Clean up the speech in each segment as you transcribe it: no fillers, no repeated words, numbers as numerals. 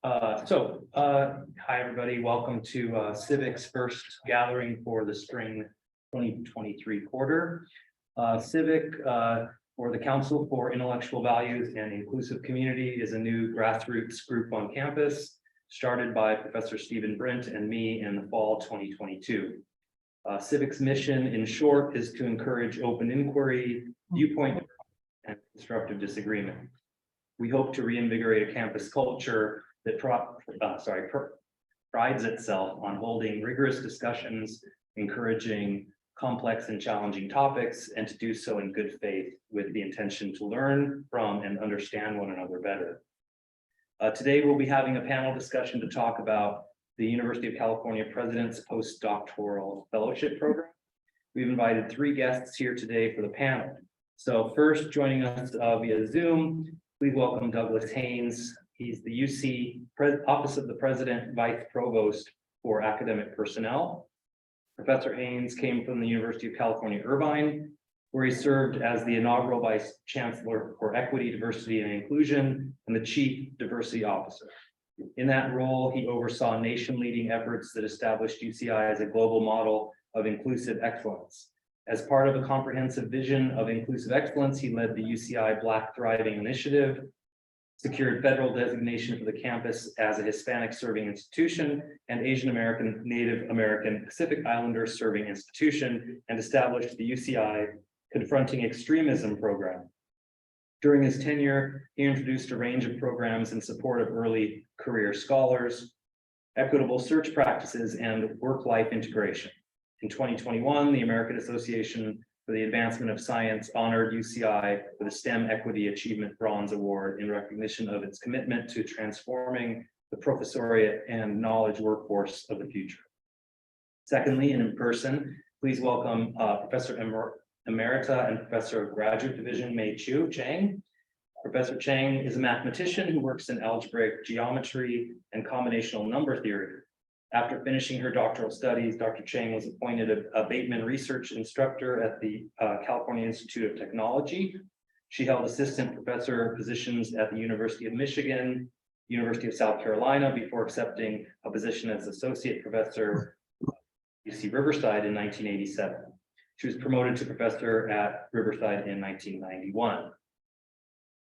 Hi everybody, welcome to CIVIC's first gathering for the spring 2023 quarter. CIVIC, or the Council for Intellectual Values and Inclusive Community, is a new grassroots group on campus, started by Professor Stephen Brent and me in the fall 2022. CIVIC's mission, in short, is to encourage open inquiry, viewpoint, and constructive disagreement. We hope to reinvigorate a campus culture that prides itself on holding rigorous discussions, encouraging complex and challenging topics, and to do so in good faith with the intention to learn from and understand one another better. Today, we'll be having a panel discussion to talk about the University of California President's Postdoctoral Fellowship Program. We've invited 3 guests here today for the panel. So first, joining us via Zoom, please welcome Douglas Haynes. He's the UC Office of the President, Vice Provost for Academic Personnel. Professor Haynes came from the University of California, Irvine, where he served as the inaugural Vice Chancellor for Equity, Diversity, and Inclusion, and the Chief Diversity Officer. In that role, he oversaw nation-leading efforts that established UCI as a global model of inclusive excellence. As part of a comprehensive vision of inclusive excellence, he led the UCI Black Thriving Initiative, secured federal designation for the campus as a Hispanic serving institution and Asian American, Native American, Pacific Islander serving institution, and established the UCI Confronting Extremism program. During his tenure, he introduced a range of programs in support of early career scholars, equitable search practices, and work-life integration. In 2021, the American Association for the Advancement of Science honored UCI with a STEM Equity Achievement Bronze Award in recognition of its commitment to transforming the professoriate and knowledge workforce of the future. Secondly, and in person, please welcome Professor Emerita and Professor of Graduate Division Mei-Chu Chang. Professor Chang is a mathematician who works in algebraic geometry and combinational number theory. After finishing her doctoral studies, Dr. Chang was appointed a Bateman Research Instructor at the California Institute of Technology. She held assistant professor positions at the University of Michigan, University of South Carolina, before accepting a position as associate professor at UC Riverside in 1987. She was promoted to professor at Riverside in 1991.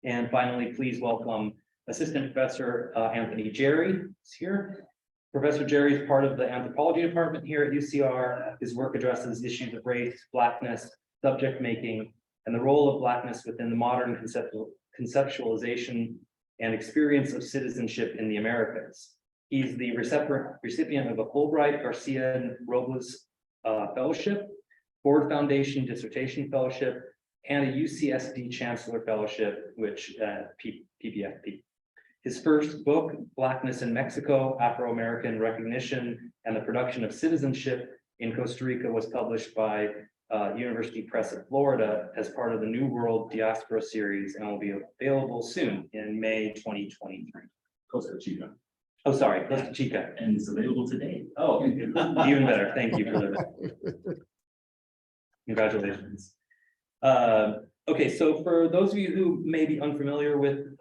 And finally, please welcome Assistant Professor Anthony Jerry is here. Professor Jerry is part of the anthropology department here at UCR. His work addresses issues of race, Blackness, subject making, and the role of Blackness within the modern conceptualization and experience of citizenship in the Americas. He's the recipient of a Fulbright Garcia Robles Fellowship, Ford Foundation Dissertation Fellowship, and a UCSD Chancellor Fellowship, which PPFP. His first book, Blackness in Mexico, Afro-American Recognition and the Production of Citizenship in Costa Rica, was published by University Press of Florida as part of the New World Diaspora series and will be available soon in May 2023. Costa Chica. Oh, sorry, Costa Chica. And it's available today. Oh, even better. Thank you for that. Congratulations. Okay, so for those of you who may be unfamiliar with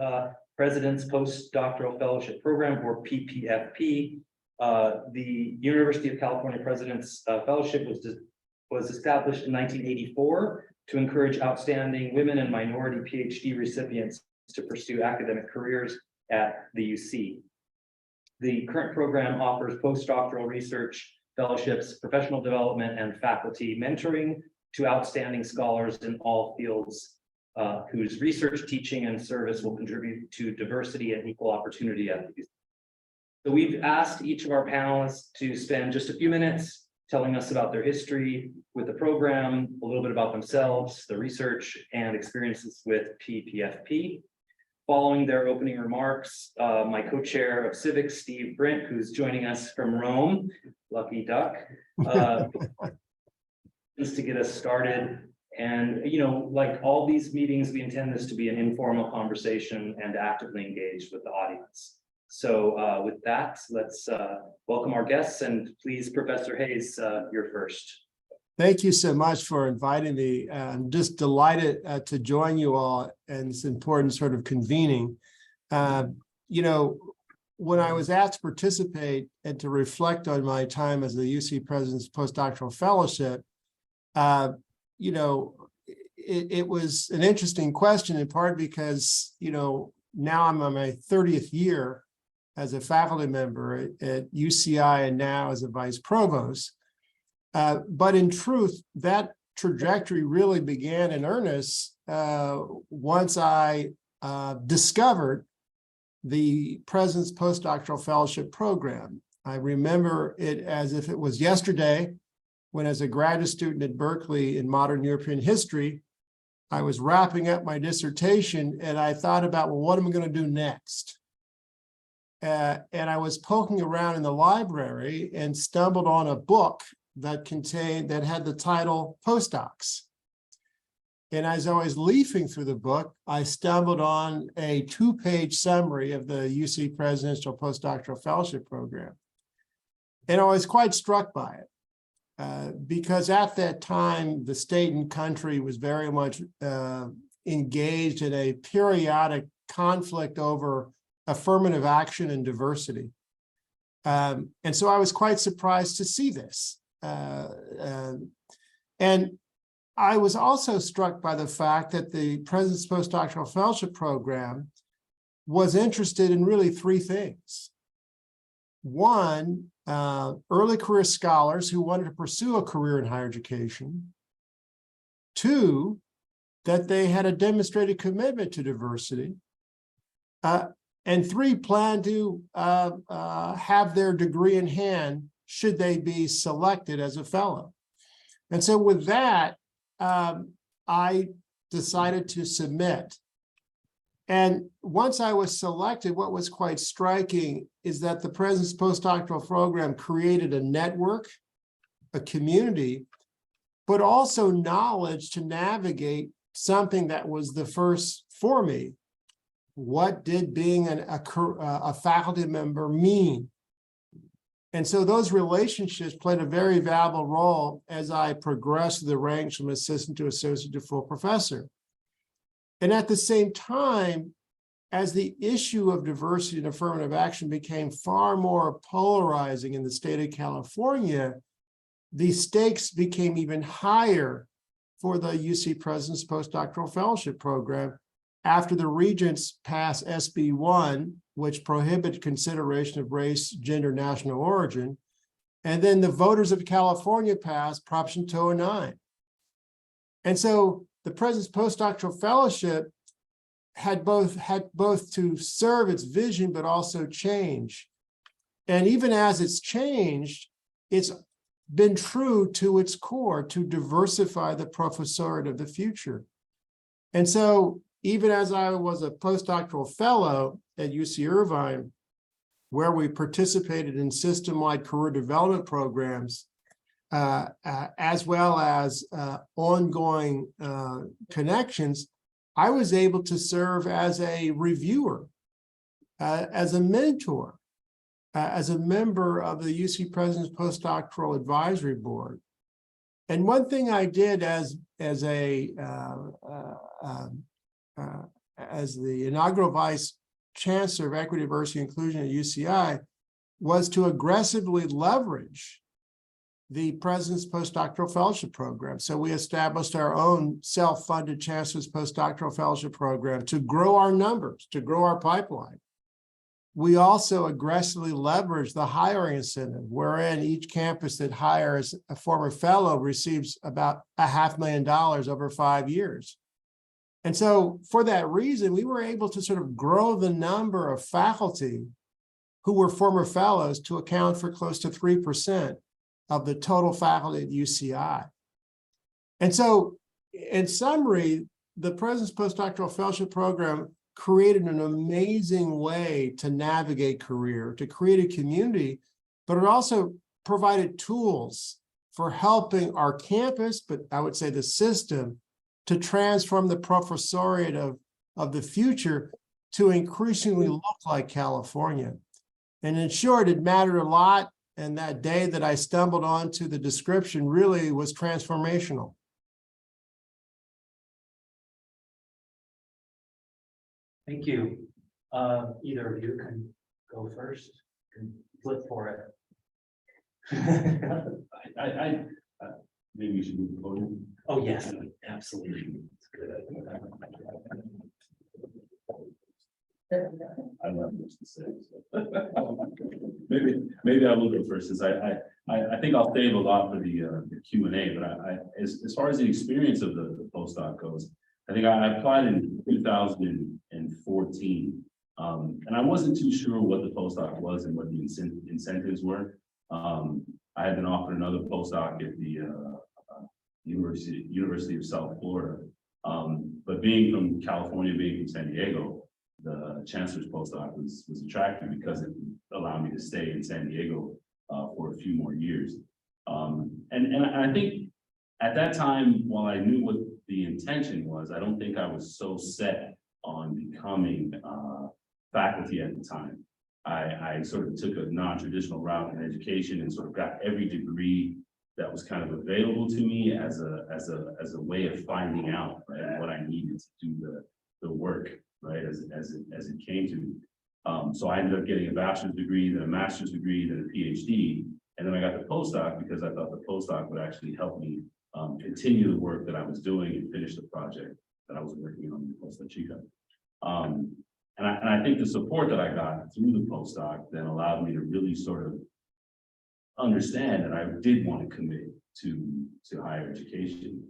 President's Postdoctoral Fellowship Program, or PPFP, the University of California President's Fellowship was established in 1984 to encourage outstanding women and minority PhD recipients to pursue academic careers at the UC. The current program offers postdoctoral research, fellowships, professional development, and faculty mentoring to outstanding scholars in all fields whose research, teaching, and service will contribute to diversity and equal opportunity at the UC. So we've asked each of our panelists to spend just a few minutes telling us about their history with the program, a little bit about themselves, the research, and experiences with PPFP. Following their opening remarks, my co-chair of CIVIC, Steve Brent, who's joining us from Rome, lucky duck, just to get us started. And, like all these meetings, we intend this to be an informal conversation and actively engage with the audience. So with that, let's welcome our guests, and please, Professor Hayes, you're first. Thank you so much for inviting me. I'm just delighted to join you all in this important sort of convening. when I was asked to participate and to reflect on my time as the UC President's Postdoctoral Fellowship, you know, it was an interesting question, in part because, you know, now I'm on my 30th year as a faculty member at UCI and now as a vice provost. But in truth, that trajectory really began in earnest once I discovered the President's Postdoctoral Fellowship Program. I remember it as if it was yesterday, when as a graduate student at Berkeley in modern European history, I was wrapping up my dissertation and I thought about, well, what am I going to do next? And I was poking around in the library and stumbled on a book that had the title Postdocs. And as I was leafing through the book, I stumbled on a 2-page summary of the UC Presidential Postdoctoral Fellowship Program. And I was quite struck by it. Because at that time, the state and country was very much engaged in a periodic conflict over affirmative action and diversity. And so I was quite surprised to see this. And I was also struck by the fact that the President's Postdoctoral Fellowship Program was interested in really 3 things. One, early career scholars who wanted to pursue a career in higher education. 2, that they had a demonstrated commitment to diversity. And 3, plan to have their degree in hand should they be selected as a fellow. And so with that, I decided to submit. And once I was selected, what was quite striking is that the President's Postdoctoral Program created a network, a community, but also knowledge to navigate something that was the first for me. What did being a faculty member mean? And so those relationships played a very valuable role as I progressed the ranks from assistant to associate to full professor. And at the same time, as the issue of diversity and affirmative action became far more polarizing in the state of California, the stakes became even higher for the UC President's Postdoctoral Fellowship Program after the regents passed SB 1, which prohibited consideration of race, gender, national origin, and then the voters of California passed Proposition 209. And so the President's Postdoctoral Fellowship had both to serve its vision, but also change. And even as it's changed, it's been true to its core to diversify the professoriate of the future. And so even as I was a postdoctoral fellow at UC Irvine, where we participated in system-wide career development programs, as well as ongoing connections, I was able to serve as a reviewer, as a mentor, as a member of the UC President's Postdoctoral Advisory Board. And one thing I did as the inaugural Vice Chancellor of Equity, Diversity, and Inclusion at UCI was to aggressively leverage the President's Postdoctoral Fellowship Program. So we established our own self-funded Chancellor's Postdoctoral Fellowship Program to grow our numbers, to grow our pipeline. We also aggressively leveraged the hiring incentive, wherein each campus that hires a former fellow receives about $500,000 over 5 years. And so for that reason, we were able to sort of grow the number of faculty who were former fellows to account for close to 3% of the total faculty at UCI. And so in summary, the President's Postdoctoral Fellowship Program created an amazing way to navigate career, to create a community, but it also provided tools for helping our campus, but I would say the system, to transform the professoriate of the future to increasingly look like California. And in short, it mattered a lot. And that day that I stumbled onto the description really was transformational. Thank you. Either of you can go first? Flip for it. I maybe we should move the podium. Oh, yes, absolutely. I don't have much to say. So. Maybe I will go first, since I think I'll save a lot for the Q&A, but as far as the experience of the postdoc goes, I think I applied in 2014, and I wasn't too sure what the postdoc was and what the incentives were. I had been offered another postdoc at the University of South Florida, but being from California, being from San Diego, the chancellor's postdoc was attractive because it allowed me to stay in San Diego for a few more years. And I think at that time, while I knew what the intention was, I don't think I was so set on becoming faculty at the time. I sort of took a non-traditional route in education and sort of got every degree that was kind of available to me as a way of finding out, right, what I needed to do the work, right, as it came to me. So I ended up getting a bachelor's degree, then a master's degree, then a PhD, and then I got the postdoc because I thought the postdoc would actually help me continue the work that I was doing and finish the project that I was working on in Postdoctoral. And I think the support that I got through the postdoc then allowed me to really sort of understand that I did want to commit to higher education.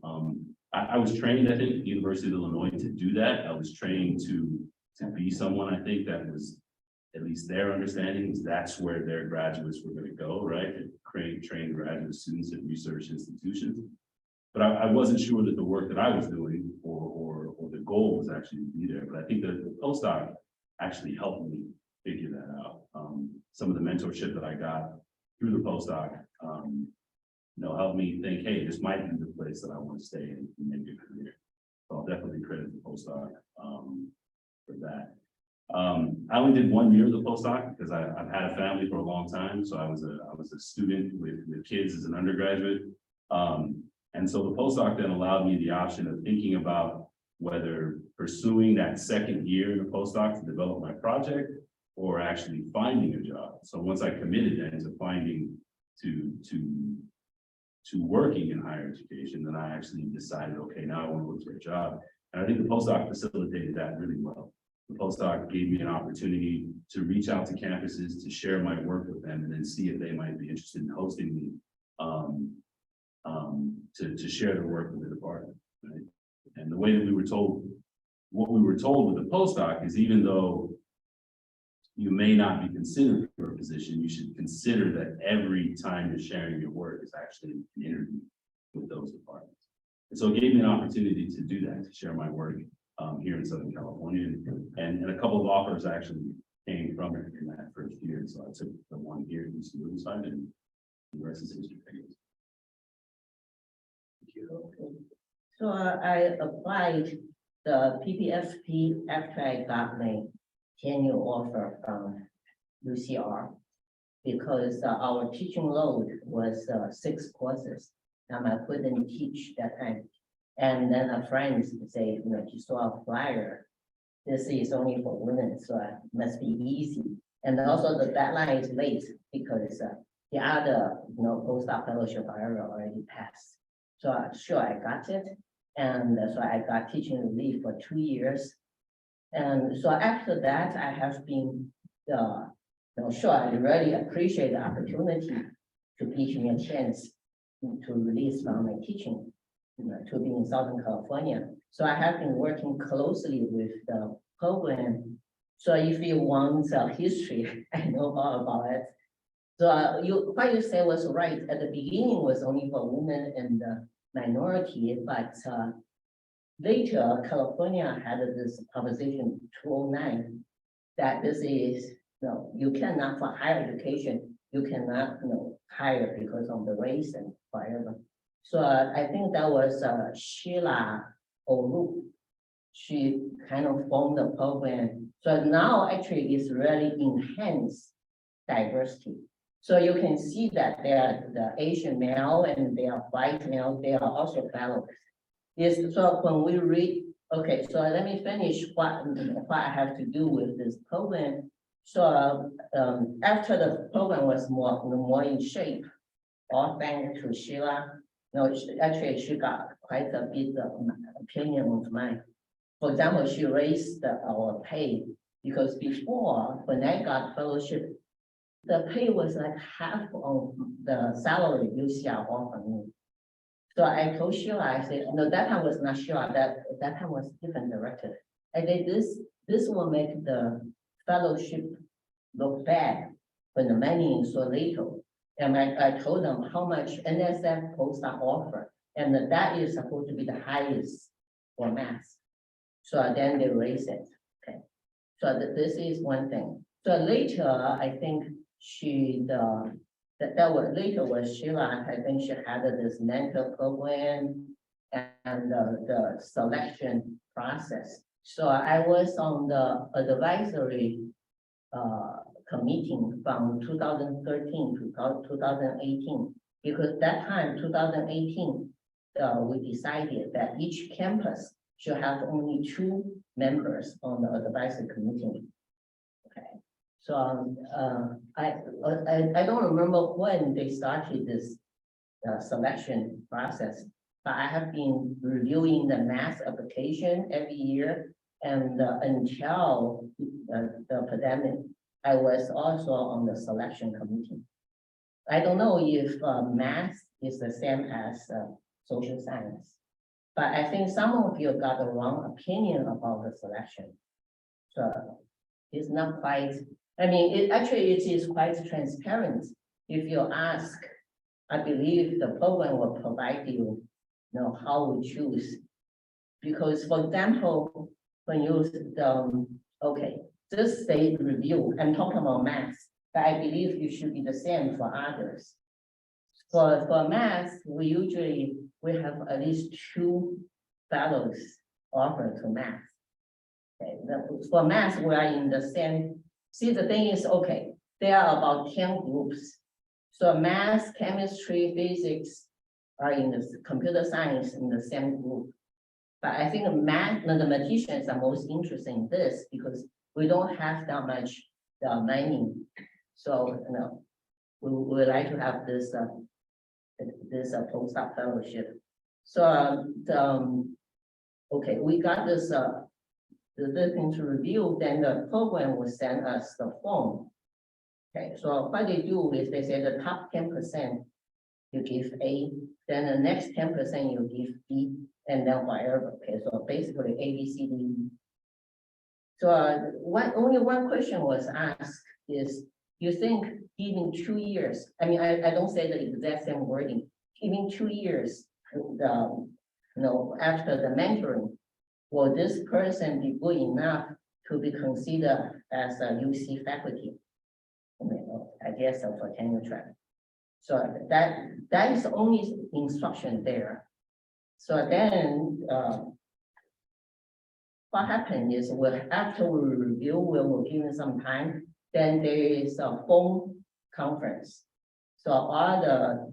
I was trained, I think, at the University of Illinois to do that. I was trained to be someone, I think, that was, at least their understanding is that's where their graduates were going to go, right? To train graduate students at research institutions. But I wasn't sure that the work that I was doing or the goal was actually to be there. But I think that the postdoc actually helped me figure that out. Some of the mentorship that I got through the postdoc, helped me think, hey, this might be the place that I want to stay in and make a career. So I'll definitely credit the postdoc for that. I only did 1 year of the postdoc because I've had a family for a long time. So I was a student with kids as an undergraduate. And so the postdoc then allowed me the option of thinking about whether pursuing that second year in the postdoc to develop my project or actually finding a job. So once I committed then to finding to working in higher education, then I actually decided, okay, now I want to look for a job. And I think the postdoc facilitated that really well. The postdoc gave me an opportunity to reach out to campuses, to share my work with them, and then see if they might be interested in hosting me to share the work with the department. Right? And the way that we were told, what we were told with the postdoc is even though you may not be considered for a position, you should consider that every time you're sharing your work is actually an interview with those departments. And so it gave me an opportunity to do that, to share my work here in Southern California. And a couple of offers actually came from it in that first year. So I took the one here at UC Riverside, and the rest is history. So I applied the PPFP after I got my tenure offer from UCR because our teaching load was 6 courses and I couldn't teach that time. And then a friend said, you saw a flyer. This is only for women, so it must be easy. And also the deadline is late because the other postdoc fellowship I already passed. So sure, I got it. And so I got teaching leave for 2 years. And so after that, I have been, sure, I really appreciate the opportunity to teach me a chance to release from my teaching, to be in Southern California. So I have been working closely with the program. So if you want history, I know all about it. So what you said was right. At the beginning, was only for women and minority, but later California had this proposition 209 that this is you cannot, for higher education, you cannot hire because of the race and whatever. So I think that was Sheila Olu. She kind of formed the program. So now actually it's really enhanced diversity. So you can see that they are the Asian male and they are white male, they are also fellows. Yes, so when we read, okay, so let me finish what I have to do with this program. So after the program was more in shape, all thanks to Sheila. No, actually, she got quite a bit of opinion of mine. For example, she raised our pay because before, when I got fellowship, the pay was like half of the salary UCR offered me. So I told Sheila, I said, no, that time was not Sheila, that time was different director. I said, this will make the fellowship look bad when the money is so little. And I told them how much NSF postdoc offer, and that is supposed to be the highest for math. So then they raise it, okay. So this is one thing. So later, I think that was later was Sheila, I think she had this mentor program and the selection process. So I was on the advisory committee from 2013 to 2018, because that time, 2018, we decided that each campus should have only 2 members on the advisory committee. Okay, so I don't remember when they started this selection process, but I have been reviewing the math application every year, and until the pandemic, I was also on the selection committee. I don't know if math is the same as social science, but I think some of you got the wrong opinion about the selection. So it's not quite, I mean, it is quite transparent. If you ask, I believe the program will provide you, how we choose. Because for example, when you, okay, just say review, I'm talking about math, but I believe you should be the same for others. For math, we have at least 2 fellows offered to math. Okay, for math, we are in the same, see, the thing is, okay, there are about 10 groups. So math, chemistry, physics are in the computer science in the same group. But I think mathematicians are most interested in this because we don't have that much money. So, we would like to have this postdoc fellowship. So, okay, we got this the thing to review, then the program will send us the form. Okay, so what they do is they say the top 10% you give A, then the next 10% you give B, and then whatever. Okay, so basically A, B, C, D. So only one question was asked is, you think even 2 years, I mean, I don't say the exact same wording, even 2 years, after the mentoring, will this person be good enough to be considered as a UC faculty? I guess for tenure track. So that is the only instruction there. So then what happened is after we review, we will give it some time. Then there is a phone conference. So all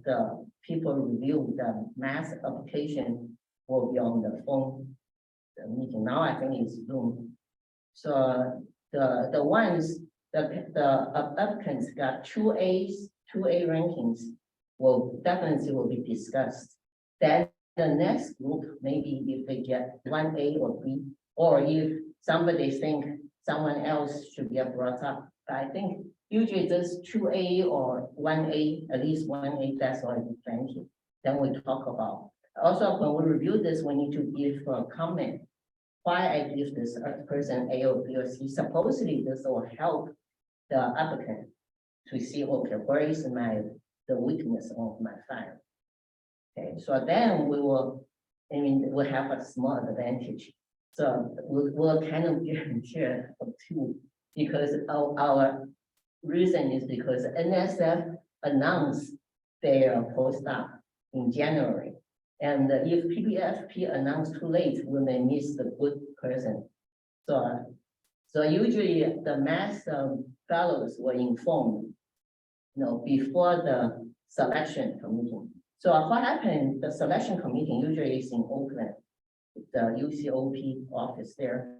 the people review the math application will be on the phone meeting. Now I think it's Zoom. So the ones the applicants got 2A rankings will definitely be discussed. Then the next group, maybe if they get 1A or B, or if somebody think someone else should get brought up. But I think usually just 2A or 1A, at least 1A, that's already plenty. Then we talk about. Also, when we review this, we need to give a comment. Why I give this person A or B or C. Supposedly this will help the applicant to see, okay, where is the weakness of my file. Okay, so then we'll have a small advantage. So we'll kind of guarantee of 2, because our reason is because NSF announced their postdoc in January. And if PPFP announced too late, we may miss the good person. So usually the math fellows were informed, before the selection committee. So what happened? The selection committee usually is in Oakland, the UCOP office there.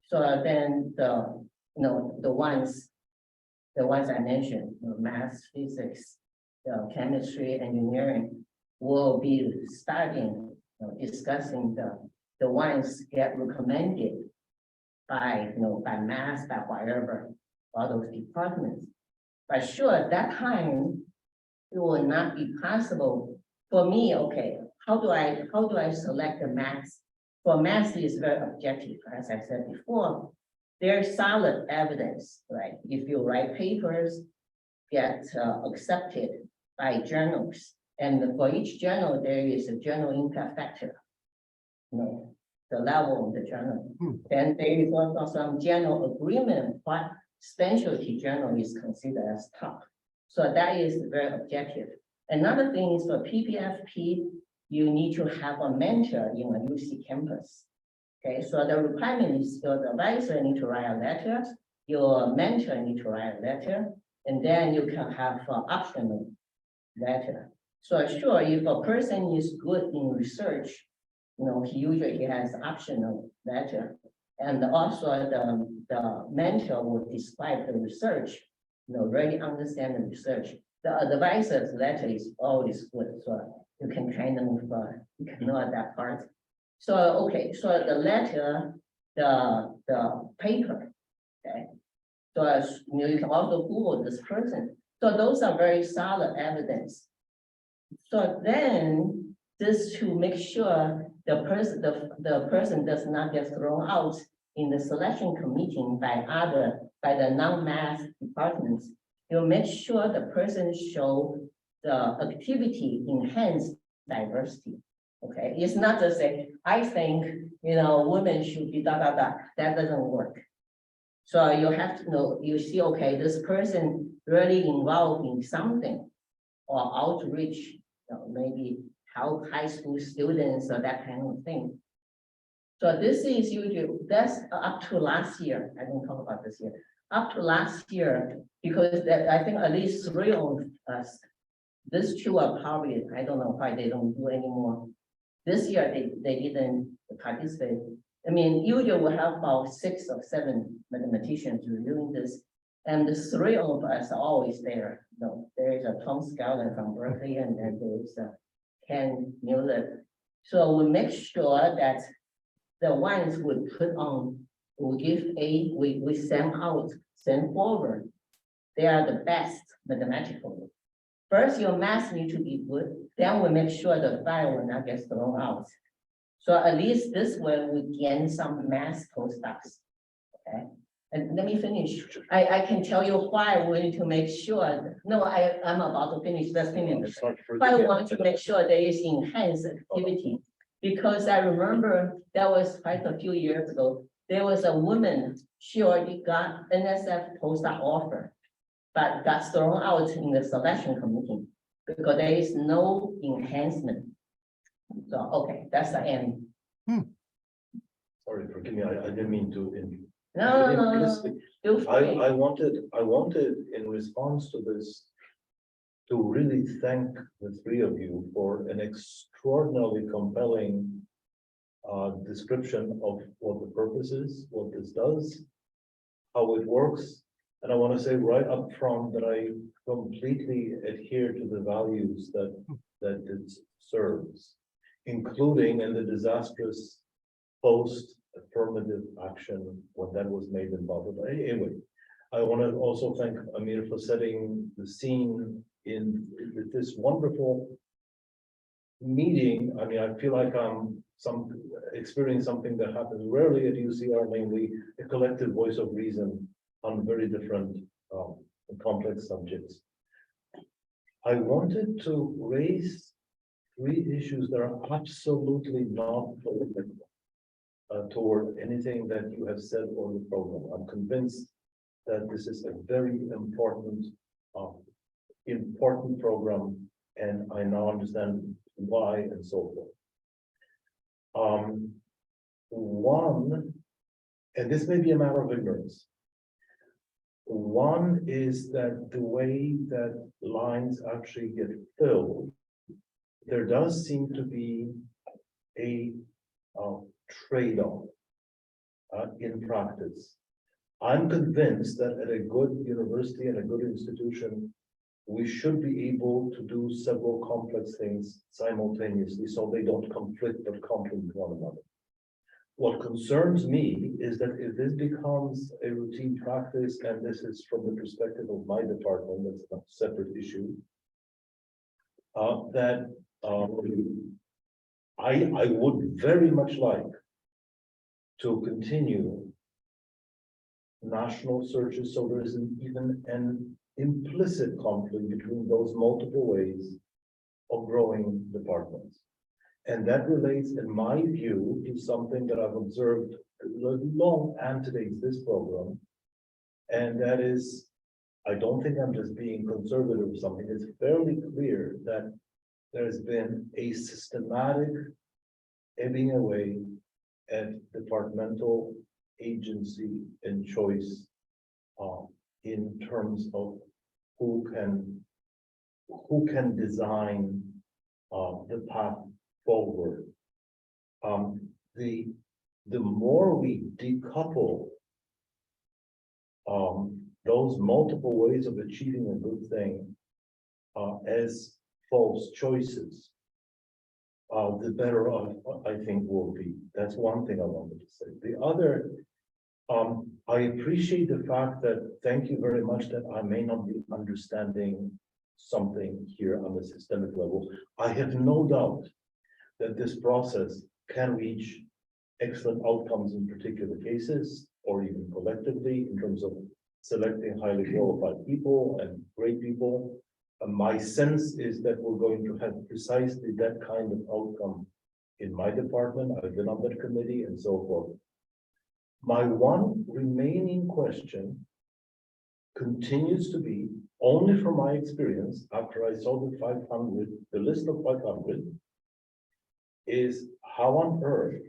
So then the ones the ones I mentioned, math, physics, chemistry, engineering, will be starting discussing the ones get recommended by, by math, by whatever, all those departments. But sure, at that time, it will not be possible for me, okay, how do I select the maths? For math is very objective, as I said before. There's solid evidence, right? If you write papers, get accepted by journals, and for each journal, there is a journal impact factor. The level of the journal. Then there is also some general agreement what specialty journal is considered as top. So that is very objective. Another thing is for PPFP, you need to have a mentor in a UC campus. Okay, so the requirement is your advisor need to write a letter, your mentor need to write a letter, and then you can have an optional letter. So sure, if a person is good in research, he usually has optional letter. And also the mentor will describe the research, really understand the research. The advisor's letter is always good, so you can kind of ignore that part. So, okay, so the letter, the paper, okay? So as you can also Google this person. So those are very solid evidence. So then this to make sure the person does not get thrown out in the selection committee by the non-math departments. You make sure the person show the activity enhance diversity. Okay, it's not just say, I think, women should be da. That doesn't work. So you have to know, you see, okay, this person really involved in something or outreach, maybe help high school students or that kind of thing. So this is usually, that's up to last year. I didn't talk about this year. Up to last year, because I think at least 3 of us, these 2 are probably, I don't know why they don't do anymore. This year, they didn't participate. I mean, usually we have about 6 or 7 mathematicians reviewing this, and the 3 of us are always there. There is a Tom Skelton from Berkeley, and then there is Ken Mueller. So we make sure that the ones we put on, we give we send forward. They are the best mathematically. First, your math need to be good. Then we make sure the file will not get thrown out. So at least this way we gain some math postdocs. Okay. And let me finish. I can tell you why we need to make sure. No, I'm about to finish. Let's finish. Why I want to make sure there is enhanced activity. Because I remember that was quite a few years ago. There was a woman, she already got NSF postdoc offer, but got thrown out in the selection committee because there is no enhancement. So, okay, that's the end. Sorry, forgive me, I didn't mean to. No. Feel free. I wanted in response to this, to really thank the 3 of you for an extraordinarily compelling description of what the purpose is, what this does, how it works. And I want to say right up front that I completely adhere to the values that it serves, including in the disastrous post-affirmative action when that was made in Barbara. Anyway, I want to also thank Amir for setting the scene in this wonderful meeting. I mean, I feel like I'm experiencing something that happens rarely at UCR, namely a collective voice of reason on very different and complex subjects. I wanted to raise 3 issues that are absolutely not political toward anything that you have said on the program. I'm convinced that this is a very important program, and I now understand why and so forth. One, and this may be a matter of ignorance. One is that the way that lines actually get filled, there does seem to be a trade-off in practice I'm convinced that at a good university and a good institution, we should be able to do several complex things simultaneously so they don't conflict but complement one another. What concerns me is that if this becomes a routine practice, and this is from the perspective of my department, that's a separate issue, I would very much like to continue national searches, so there isn't even an implicit conflict between those multiple ways of growing departments. And that relates, in my view, to something that I've observed long antedates this program. And that is, I don't think I'm just being conservative or something. It's fairly clear that there's been a systematic ebbing away at departmental agency and choice in terms of who can design the path forward. The more we decouple those multiple ways of achieving a good thing as false choices, the better off I think we'll be. That's one thing I wanted to say. The other, I appreciate the fact that, thank you very much, that I may not be understanding something here on the systemic level. I have no doubt that this process can reach excellent outcomes in particular cases, or even collectively in terms of selecting highly qualified people and great people. My sense is that we're going to have precisely that kind of outcome in my department. I've been on that committee and so forth. My one remaining question continues to be, only from my experience, after I saw the 500, the list of 500, is how on earth,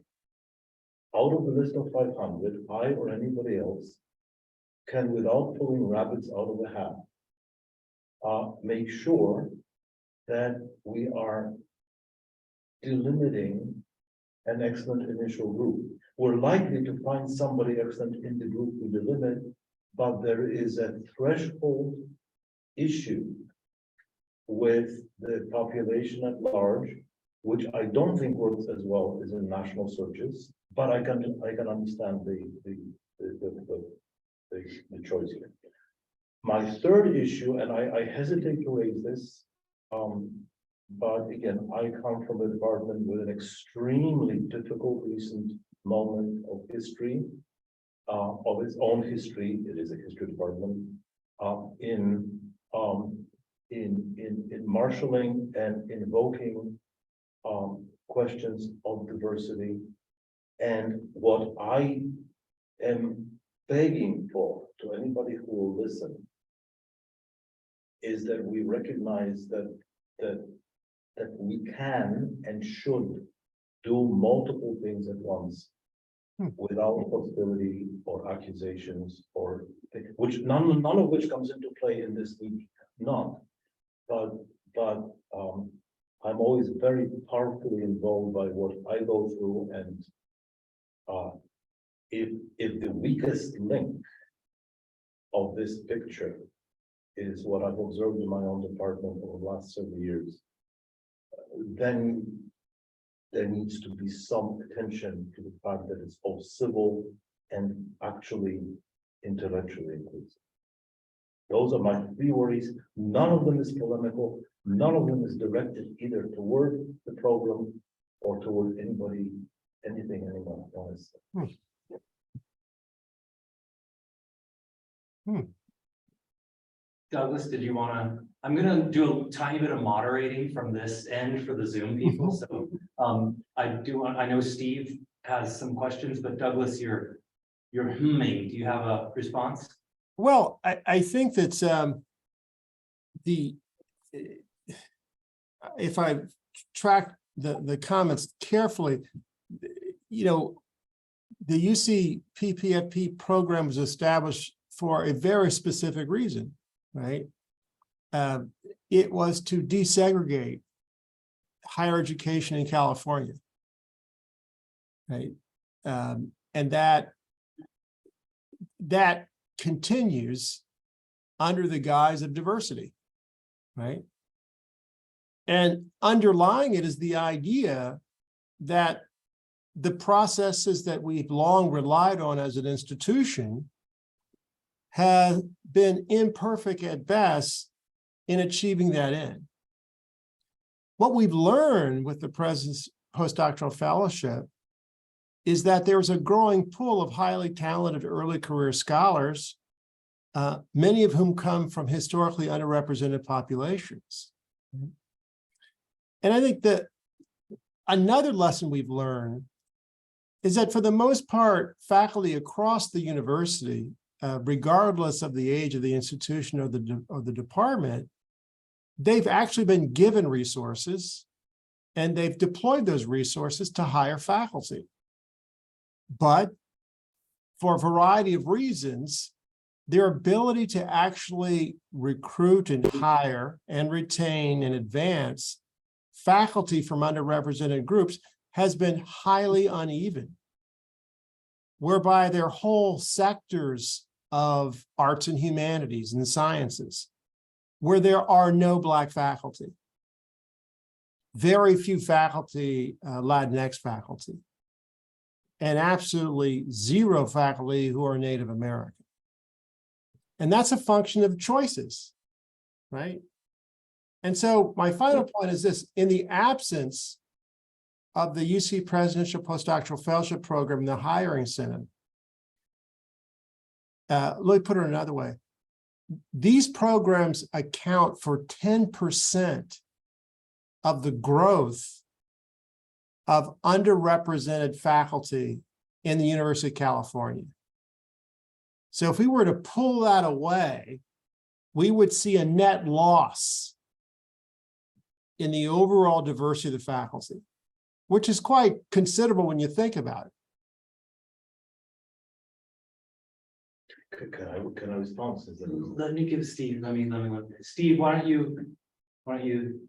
out of the list of 500, I or anybody else can, without pulling rabbits out of the hat, make sure that we are delimiting an excellent initial group. We're likely to find somebody excellent in the group we delimit, but there is a threshold issue with the population at large, which I don't think works as well as in national searches, but I can understand the choice here. My third issue, and I hesitate to raise this, but again, I come from a department with an extremely difficult recent moment of history, of its own history. It is a history department, in marshaling and invoking questions of diversity. And what I am begging for to anybody who will listen is that we recognize that we can and should do multiple things at once without hostility or accusations, or which none of which comes into play in this week. None. But I'm always very powerfully involved by what I go through, and if the weakest link of this picture is what I've observed in my own department over the last several years, then there needs to be some attention to the fact that it's both civil and actually intellectually inclusive. Those are my three worries. None of them is polemical. None of them is directed either toward the program or toward anybody, anything anyone wants. Douglas, did you want to? I'm going to do a tiny bit of moderating from this end for the Zoom people. So I know Steve has some questions, but Douglas, you're humming. Do you have a response? Well, I think that if I track the comments carefully, you know, the UC PPFP program was established for a very specific reason, right? It was to desegregate higher education in California, right? And that that continues under the guise of diversity, right? And underlying it is the idea that the processes that we've long relied on as an institution have been imperfect at best in achieving that end. What we've learned with the President's Postdoctoral Fellowship is that there's a growing pool of highly talented early career scholars, many of whom come from historically underrepresented populations. And I think that another lesson we've learned is that for the most part, faculty across the university, regardless of the age of the institution or the department, they've actually been given resources and they've deployed those resources to hire faculty. But for a variety of reasons, their ability to actually recruit and hire and retain and advance faculty from underrepresented groups has been highly uneven, whereby there are whole sectors of arts and humanities and sciences where there are no Black faculty, very few faculty, Latinx faculty, and absolutely zero faculty who are Native American. And that's a function of choices, right? And so my final point is this: in the absence of the UC Presidential Postdoctoral Fellowship Program, the hiring incentive, let me put it another way. These programs account for 10% of the growth of underrepresented faculty in the University of California. So if we were to pull that away, we would see a net loss in the overall diversity of the faculty, which is quite considerable when you think about it. Can I respond? Let me give Steve, let me Steve, why don't you?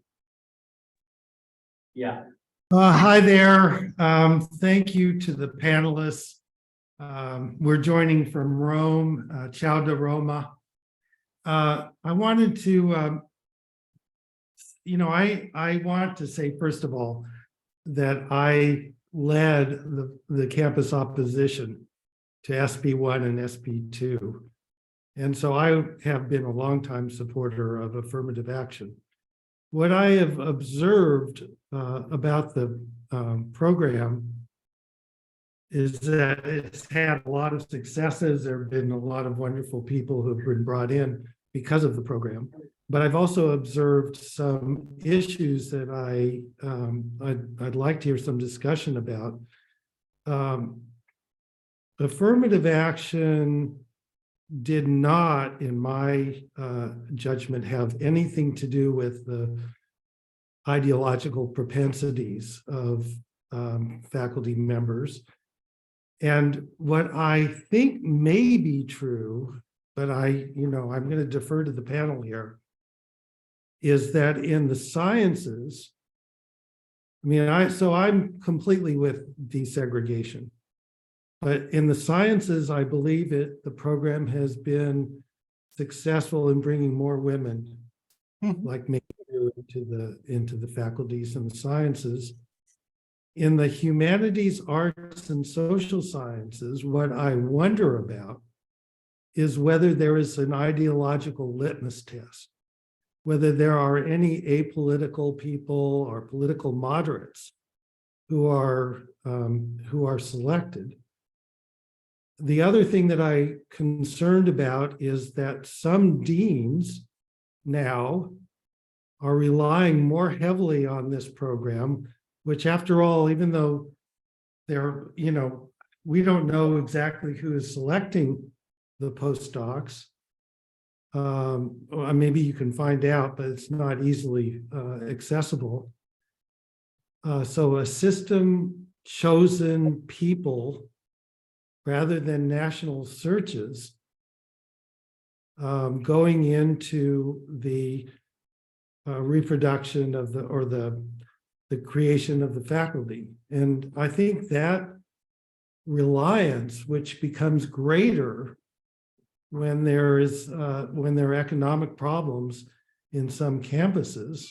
Yeah. Hi there. Thank you to the panelists. We're joining from Rome, Ciao da Roma. I wanted to, I want to say, first of all, that I led the campus opposition to SB1 and SB2. And so I have been a longtime supporter of affirmative action. What I have observed about the program is that it's had a lot of successes. There have been a lot of wonderful people who've been brought in because of the program. But I've also observed some issues that I'd like to hear some discussion about. Affirmative action did not, in my judgment, have anything to do with the ideological propensities of faculty members. And what I think may be true, but I'm going to defer to the panel here, is that in the sciences, I'm completely with desegregation. But in the sciences, I believe the program has been successful in bringing more women, like me, into the faculties and the sciences. In the humanities, arts, and social sciences, what I wonder about is whether there is an ideological litmus test, whether there are any apolitical people or political moderates who are selected. The other thing that I'm concerned about is that some deans now are relying more heavily on this program, which, after all, even though we don't know exactly who is selecting the postdocs. Maybe you can find out, but it's not easily accessible. So a system chosen people rather than national searches going into the reproduction of the creation of the faculty. And I think that reliance, which becomes greater when there are economic problems in some campuses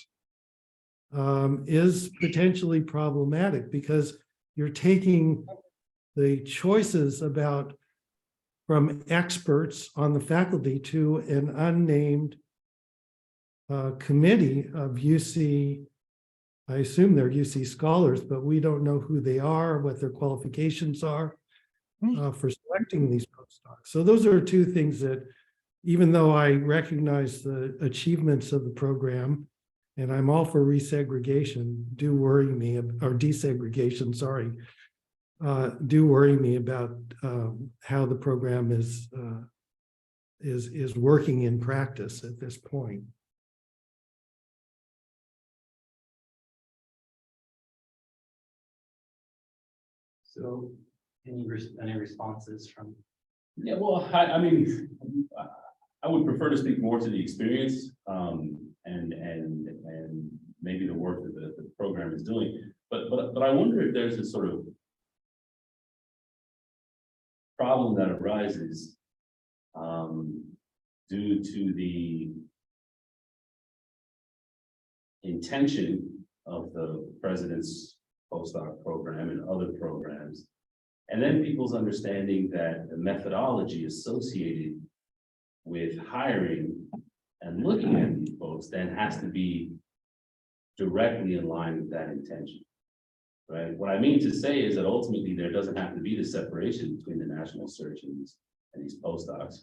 is potentially problematic because you're taking the choices from experts on the faculty to an unnamed committee of UC, I assume they're UC scholars, but we don't know who they are, what their qualifications are for selecting these postdocs. So those are two things that, even though I recognize the achievements of the program, and I'm all for resegregation, do worry me, or desegregation, sorry, do worry me about how the program is working in practice at this point. So any responses from? Yeah, well, I mean, I would prefer to speak more to the experience, and maybe the work that the program is doing. But I wonder if there's a sort of problem that arises due to the intention of the president's postdoc program and other programs, and then people's understanding that the methodology associated with hiring and looking at these folks then has to be directly in line with that intention, right? What I mean to say is that ultimately there doesn't have to be the separation between the national search and these postdocs,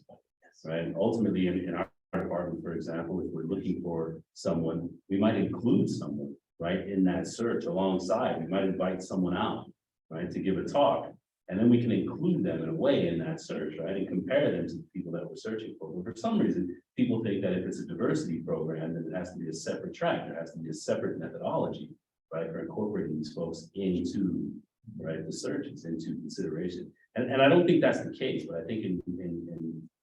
right? Ultimately, in our department, for example, if we're looking for someone, we might include someone, right, in that search alongside. We might invite someone out, right, to give a talk. And then we can include them in a way in that search, right, and compare them to the people that we're searching for. But for some reason, people think that if it's a diversity program, then it has to be a separate track. There has to be a separate methodology, right, for incorporating these folks into, right, the searches, into consideration. And I don't think that's the case, but I think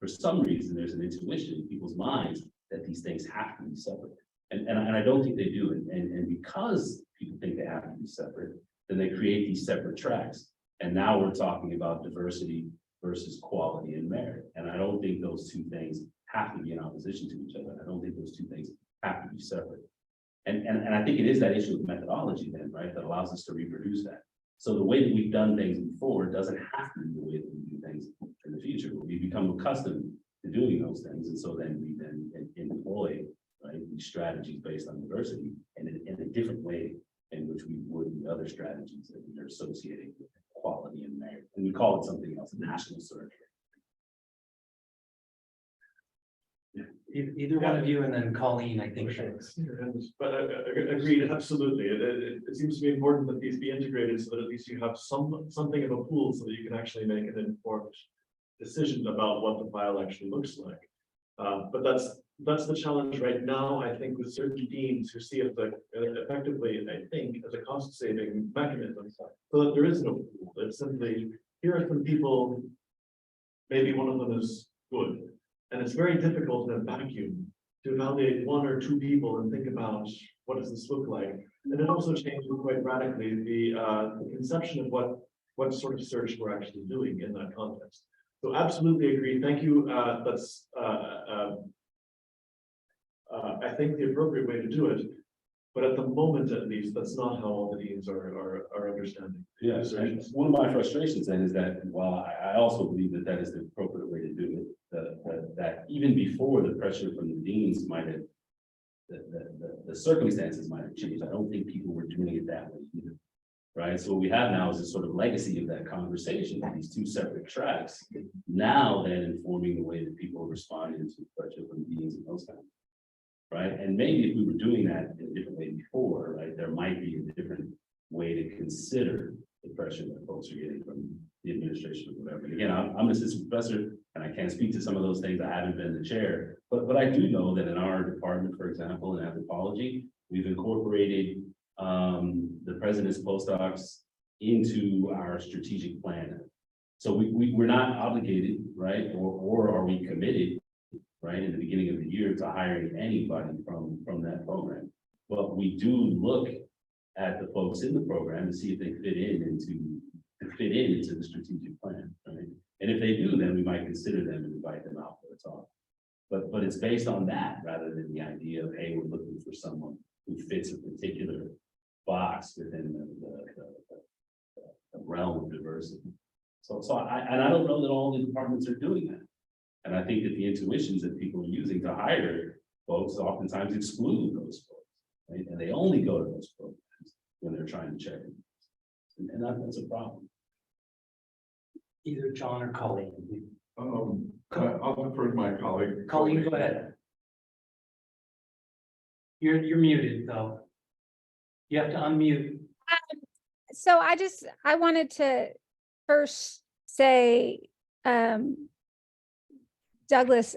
for some reason, there's an intuition in people's minds that these things have to be separate. And I don't think they do. And because people think they have to be separate, then they create these separate tracks. And now we're talking about diversity versus quality and merit. And I don't think those two things have to be in opposition to each other. I don't think those two things have to be separate. And I think it is that issue of methodology then, right, that allows us to reproduce that. So the way that we've done things before doesn't have to be the way that we do things in the future. We become accustomed to doing those things. And so then we then employ, right, these strategies based on diversity in a different way in which we would the other strategies that we are associating with quality and merit. And we call it something else, national search. Either one of you, and then Colleen, I think. But agreed, absolutely. It seems to be important that these be integrated so that at least you have something of a pool so that you can actually make an informed decision about what the file actually looks like. But that's the challenge right now, I think, with certain deans who see it effectively, I think, as a cost-saving mechanism, so that there is no pool. It's simply, here are some people, maybe one of them is good. And it's very difficult in a vacuum to evaluate one or two people and think about what does this look like. And it also changes quite radically the conception of what sort of search we're actually doing in that context. So absolutely agree. Thank you. That's I think the appropriate way to do it. But at the moment, at least, that's not how all the deans are understanding. Yeah, and one of my frustrations then is that while I also believe that that is the appropriate way to do it, that even before the pressure from the deans might have, the circumstances might have changed. I don't think people were doing it that way either, right? So what we have now is a sort of legacy of that conversation, these two separate tracks, now then informing the way that people are responding to pressure from deans and those kinds of things. Right, and maybe if we were doing that in a different way before, right, there might be a different way to consider the pressure that folks are getting from the administration or whatever. And again, I'm an assistant professor and I can't speak to some of those things. I haven't been the chair, but I do know that in our department, for example, in anthropology, we've incorporated the president's postdocs into our strategic plan. So we're not obligated, right, or are we committed, right, in the beginning of the year to hiring anybody from that program. But we do look at the folks in the program to see if they fit into the strategic plan, right? And if they do, then we might consider them and invite them out for So, but it's based on that rather than the idea of, hey, we're looking for someone who fits a particular box within the realm of diversity. So I don't know that all the departments are doing that. And I think that the intuitions that people are using to hire folks oftentimes exclude those folks, right? And they only go to those programs when they're trying to check in. And that's a problem. Either John or Colleen. I'll defer to my colleague. Colleen, go ahead. You're muted though. You have to unmute. So I wanted to first say, Douglas,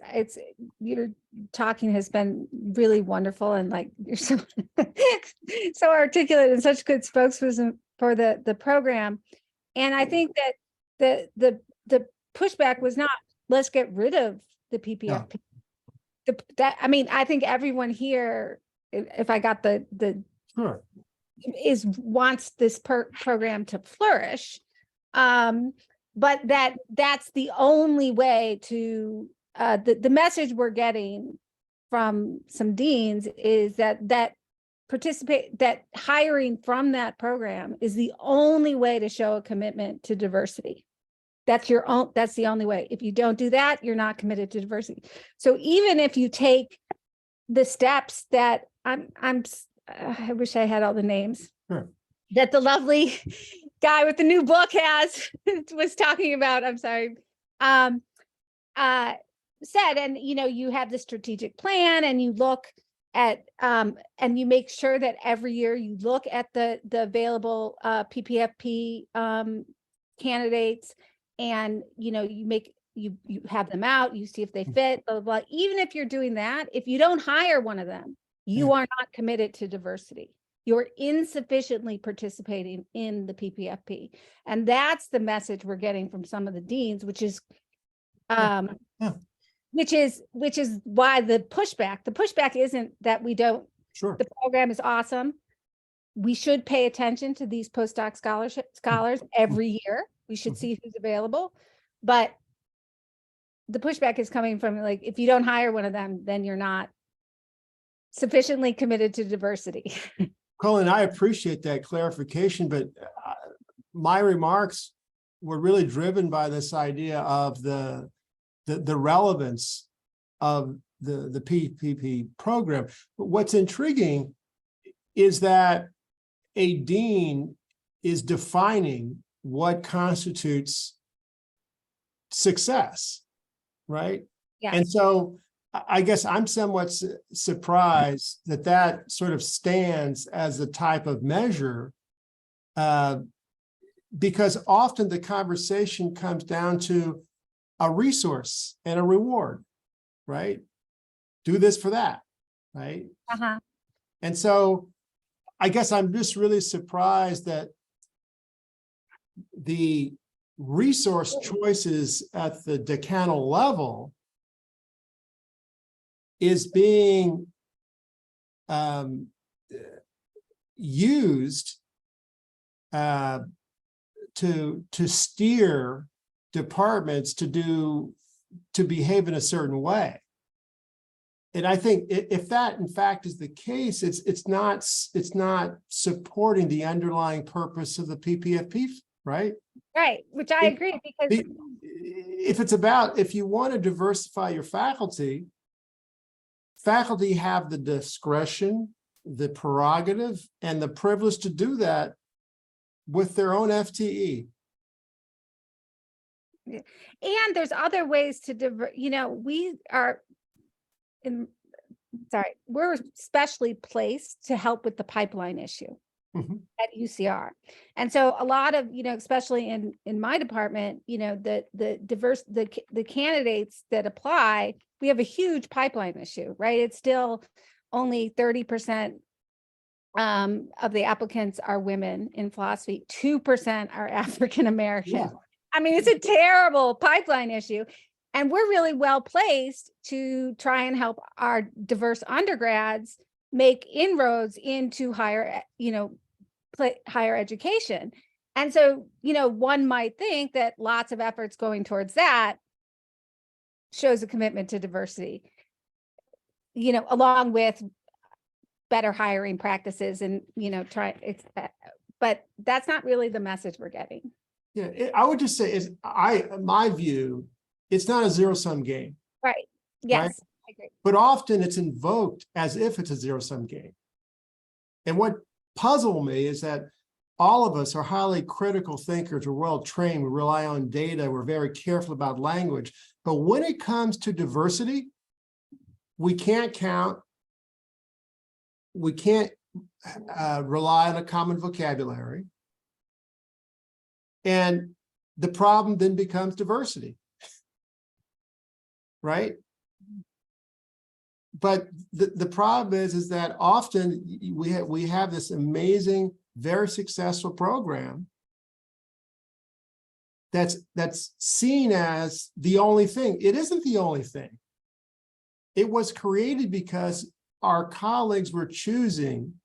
your talking has been really wonderful, and like you're so so articulate and such good spokesperson for the program. And I think that the pushback was not, let's get rid of the PPFP. I mean, I think everyone here, if I got the Sure. wants this program to flourish. But that's the only way to, the message we're getting from some deans is that hiring from that program is the only way to show a commitment to diversity. That's the only way. If you don't do that, you're not committed to diversity. So even if you take the steps that I wish I had all the names. Sure. That the lovely guy with the new book was talking about, I'm sorry, said, and you have the strategic plan, and you look at, and you make sure that every year you look at the available PPFP candidates, and you have them out, you see if they fit, blah, blah, blah. Even if you're doing that, if you don't hire one of them, you are not committed to diversity. You're insufficiently participating in the PPFP. And that's the message we're getting from some of the deans, which is which is why the pushback isn't that we don't, Sure. the program is awesome. We should pay attention to these postdoc scholars every year. We should see who's available. But the pushback is coming from, like, if you don't hire one of them, then you're not sufficiently committed to diversity. Colin, I appreciate that clarification, but my remarks were really driven by this idea of the relevance of the PPP program. But what's intriguing is that a dean is defining what constitutes success, right? Yeah. And so I guess I'm somewhat surprised that sort of stands as a type of measure, because often the conversation comes down to a resource and a reward, right? Do this for that, right? Uh-huh. And so I guess I'm just really surprised that the resource choices at the decanal level is being used to steer departments to behave in a certain way. And I think if that in fact is the case, it's not supporting the underlying purpose of the PPFP, right? Right, which I agree, because if you want to diversify your faculty have the discretion, the prerogative, and the privilege to do that with their own FTE. and there's other ways to we're specially placed to help with the pipeline issue at UCR. And so a lot of, especially in my department, the candidates that apply, we have a huge pipeline issue, right? It's still only 30% of the applicants are women in philosophy, 2% are African American. Yeah. I mean, it's a terrible pipeline issue. And we're really well placed to try and help our diverse undergrads make inroads into higher education. And so, one might think that lots of efforts going towards that shows a commitment to diversity, you know, along with better hiring practices and, you know, but that's not really the message we're getting. Yeah, I would just say my view, it's not a zero-sum game, Right. Yes, I agree. but often it's invoked as if it's a zero-sum game. And what puzzled me is that all of us are highly critical thinkers, we're well-trained, we rely on data, we're very careful about language. But when it comes to diversity, we can't count, we can't rely on a common vocabulary. And the problem then becomes diversity, right? But the problem is that often we have this amazing, very successful program that's seen as the only thing. It isn't the only thing. It was created because our colleagues were choosing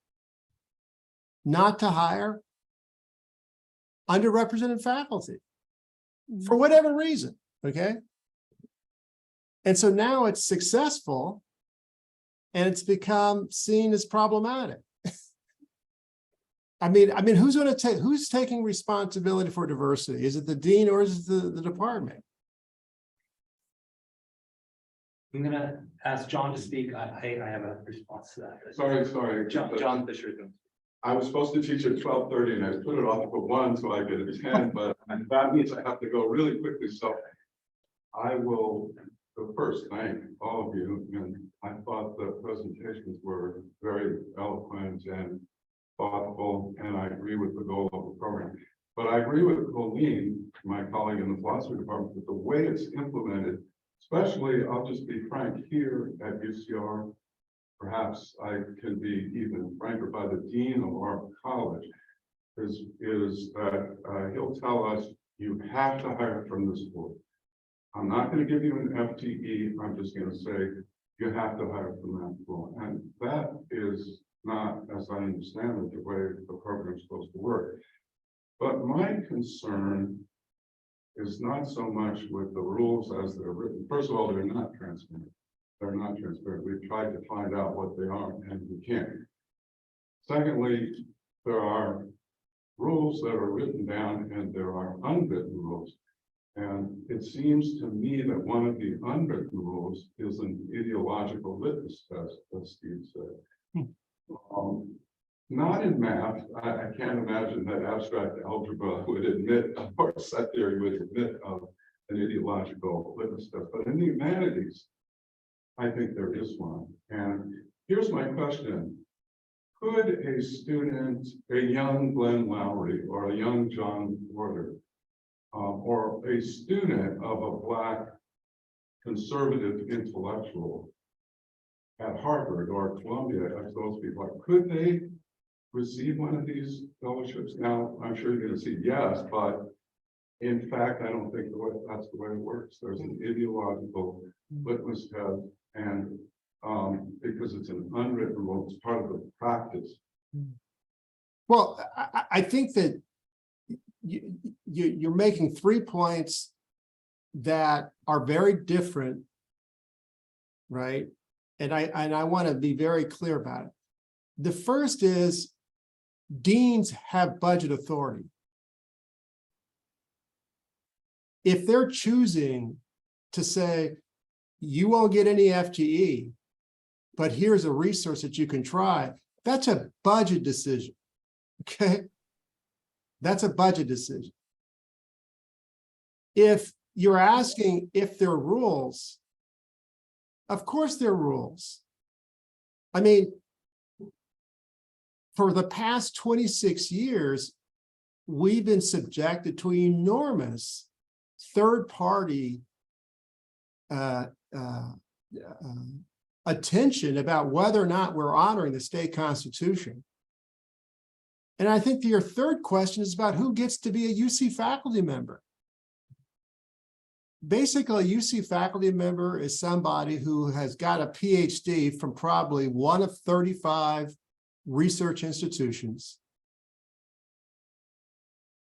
not to hire underrepresented faculty for whatever reason, okay? And so now it's successful and it's become seen as problematic. I mean, who's taking responsibility for diversity? Is it the dean or is it the department? I'm gonna ask John to speak. I have a response to that. Sorry. John Fisher. I was supposed to teach at 12:30 and I put it off for 1 so I get a 10, but that means I have to go really quickly. So I will first thank all of you. And I thought the presentations were very eloquent and thoughtful, and I agree with the goal of the program. But I agree with Colleen, my colleague in the philosophy department, that the way it's implemented, especially, I'll just be frank, here at UCR, perhaps I can be even franker, by the dean of our college, is that he'll tell us, you have to hire from this board. I'm not going to give you an FTE. I'm just going to say, you have to hire from that pool. And that is not, as I understand it, the way the program is supposed to work. But my concern is not so much with the rules as they're written. First of all, they're not transparent. They're not transparent. We've tried to find out what they are and we can't. Secondly, there are rules that are written down and there are unwritten rules. And it seems to me that one of the unwritten rules is an ideological litmus test, as Steve said. Not in math. I can't imagine that abstract algebra would admit, or set theory would admit of an ideological litmus test. But in the humanities, I think there is one. And here's my question. Could a student, a young Glenn Lowry or a young John Porter, or a student of a Black conservative intellectual at Harvard or Columbia, as those people, could they receive one of these fellowships? Now, I'm sure you're going to say yes, but in fact, I don't think that's the way it works. There's an ideological litmus test, and because it's an unwritten rule, it's part of the practice. Well, I think that you're making 3 points that are very different, right? And I want to be very clear about it. The first is deans have budget authority. If they're choosing to say, you won't get any FTE, but here's a resource that you can try, that's a budget decision, okay? That's a budget decision. If you're asking if there are rules, of course there are rules. I mean, for the past 26 years, we've been subjected to enormous third-party attention about whether or not we're honoring the state constitution. And I think your third question is about who gets to be a UC faculty member. Basically, a UC faculty member is somebody who has got a PhD from probably one of 35 research institutions,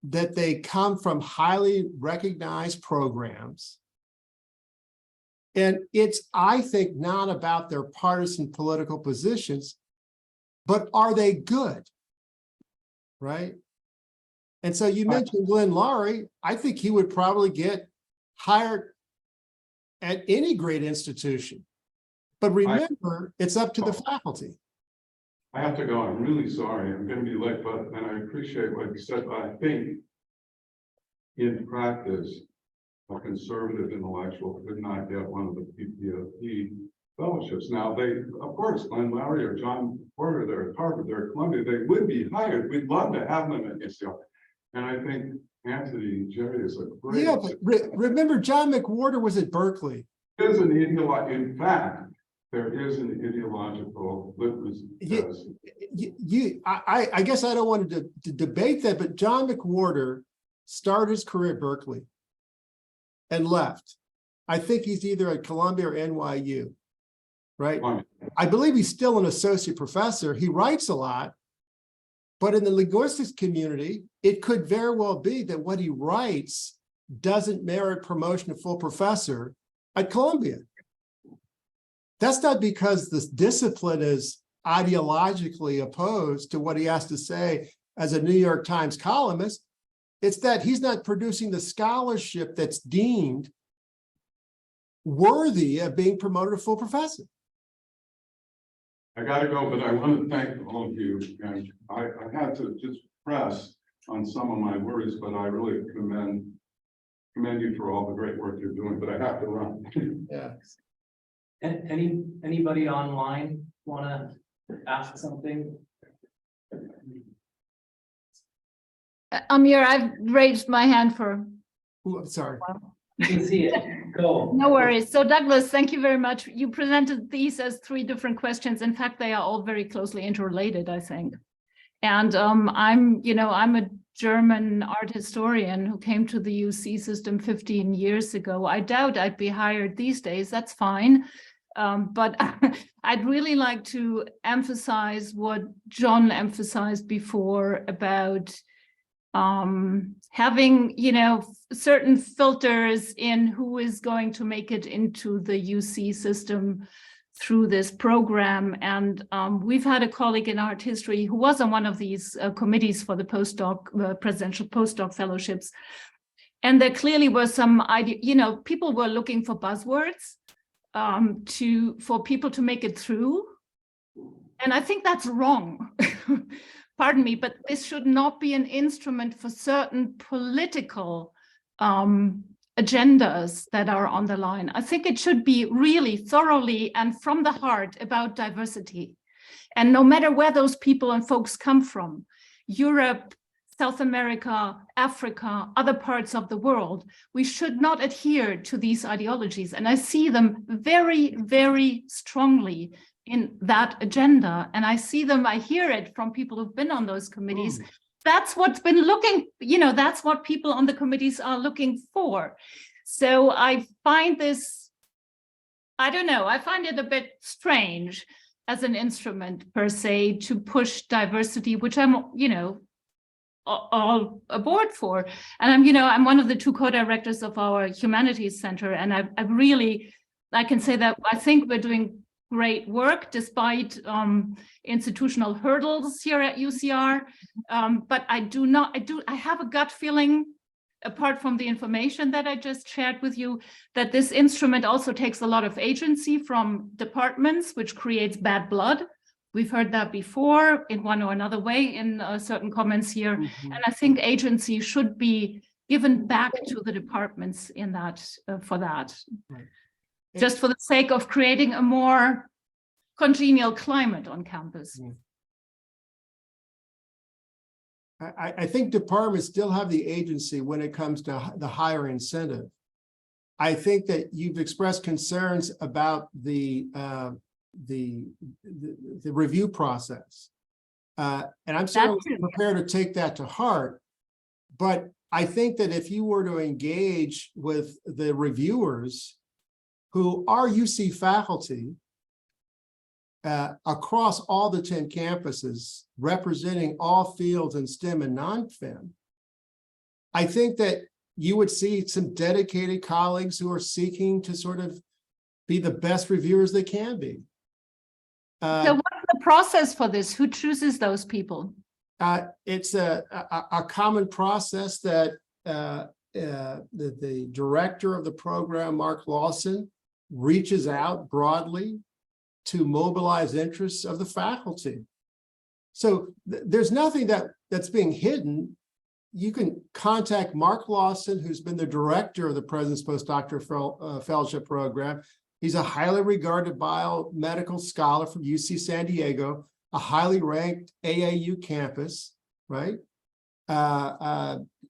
that they come from highly recognized programs, And it's, I think, not about their partisan political positions, but are they good? Right? And so you mentioned Glenn Laurie. I think he would probably get hired at any great institution. But remember, it's up to the faculty. I have to go. I'm really sorry. I'm going to be late, but and I appreciate what you said. But I think in practice, a conservative intellectual could not get one of the PPFP fellowships. Now, they, of course, Glenn Laurie or John Porter, they're at Harvard, they're at Columbia, they would be hired. We'd love to have them at UCR. And I think Anthony Jerry is a great. Yeah, but remember, John McWhorter was at Berkeley. There's an in fact, there is an ideological litmus test. I guess I don't want to debate that, but John McWhorter started his career at Berkeley and left. I think he's either at Columbia or NYU, right? I believe he's still an associate professor. He writes a lot, but in the linguistics community, it could very well be that what he writes doesn't merit promotion to full professor at Columbia. That's not because this discipline is ideologically opposed to what he has to say as a New York Times columnist. It's that he's not producing the scholarship that's deemed worthy of being promoted to full professor. I gotta go, but I want to thank all of you. And I had to just press on some of my worries, but I really commend you for all the great work you're doing, but I have to run. Yeah. Anybody online want to ask something? Amir, I've raised my hand for. Ooh, I'm sorry. You can see it. Go. No worries. So Douglas, thank you very much. You presented these as 3 different questions. In fact, they are all very closely interrelated, I think. And I'm a German art historian who came to the UC system 15 years ago. I doubt I'd be hired these days. That's fine. But I'd really like to emphasize what John emphasized before about having, certain filters in who is going to make it into the UC system through this program. And we've had a colleague in art history who was on one of these committees for the postdoc, presidential postdoc fellowships. And there clearly was some idea, people were looking for buzzwords for people to make it through. And I think that's wrong. Pardon me, but this should not be an instrument for certain political agendas that are on the line. I think it should be really thoroughly and from the heart about diversity. And no matter where those people and folks come from, Europe, South America, Africa, other parts of the world, we should not adhere to these ideologies. And I see them very, very strongly in that agenda. And I see them, I hear it from people who've been on those committees. That's what's been looking, that's what people on the committees are looking for. So I find this, I don't know, I find it a bit strange as an instrument per se to push diversity, which I'm, all aboard for. And I'm one of the 2 co-directors of our humanities center. And I can say that I think we're doing great work despite institutional hurdles here at UCR. But I have a gut feeling, apart from the information that I just shared with you, that this instrument also takes a lot of agency from departments, which creates bad blood. We've heard that before in one or another way in certain comments here. And I think agency should be given back to the departments in that, for that. Right. Just for the sake of creating a more congenial climate on campus. I think departments still have the agency when it comes to the higher incentive. I think that you've expressed concerns about the review process. And I'm certainly prepared to take that to heart. But I think that if you were to engage with the reviewers who are UC faculty across all the 10 campuses, representing all fields in STEM and non-STEM, I think that you would see some dedicated colleagues who are seeking to sort of be the best reviewers they can be. So what's the process for this? Who chooses those people? It's a common process that the director of the program, Mark Lawson, reaches out broadly to mobilize interests of the faculty. So there's nothing that's being hidden. You can contact Mark Lawson, who's been the director of the President's Postdoctoral Fellowship Program. He's a highly regarded biomedical scholar from UC San Diego, a highly ranked AAU campus, right?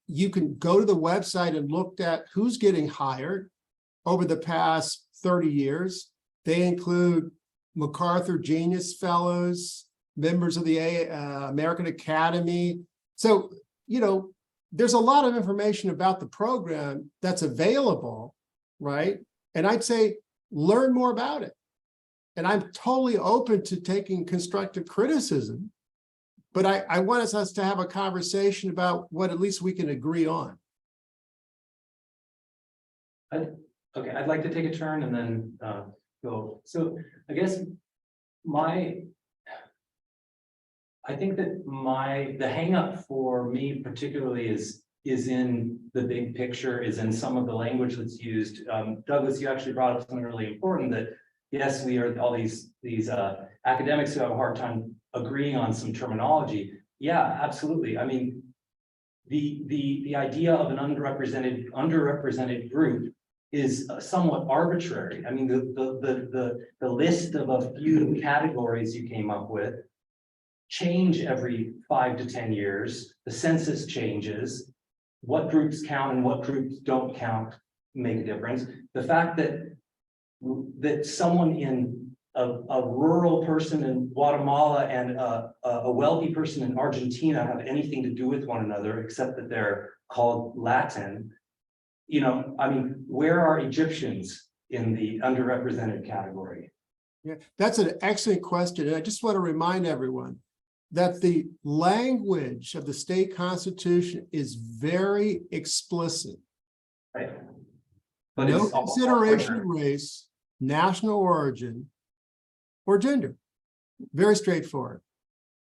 You can go to the website and look at who's getting hired over the past 30 years. They include MacArthur Genius Fellows, members of the American Academy. So, you know, there's a lot of information about the program that's available, right? And I'd say, learn more about it. And I'm totally open to taking constructive criticism, but I want us to have a conversation about what at least we can agree on. Okay, I'd like to take a turn and then go. So I guess I think that the hang up for me particularly is in the big picture, is in some of the language that's used. Douglas, you actually brought up something really important, that yes, we are all these academics who have a hard time agreeing on some terminology. Yeah, absolutely. I mean, the idea of an underrepresented group is somewhat arbitrary. I mean, the list of a few categories you came up with change every 5 to 10 years. The census changes. What groups count and what groups don't count make a difference. The fact that someone in a rural person in Guatemala and a wealthy person in Argentina have anything to do with one another, except that they're called Latin. You know, I mean, where are Egyptians in the underrepresented category? Yeah, that's an excellent question. And I just want to remind everyone that the language of the state constitution is very explicit. Right. But No it's all consideration of race, national origin, or gender. Very straightforward.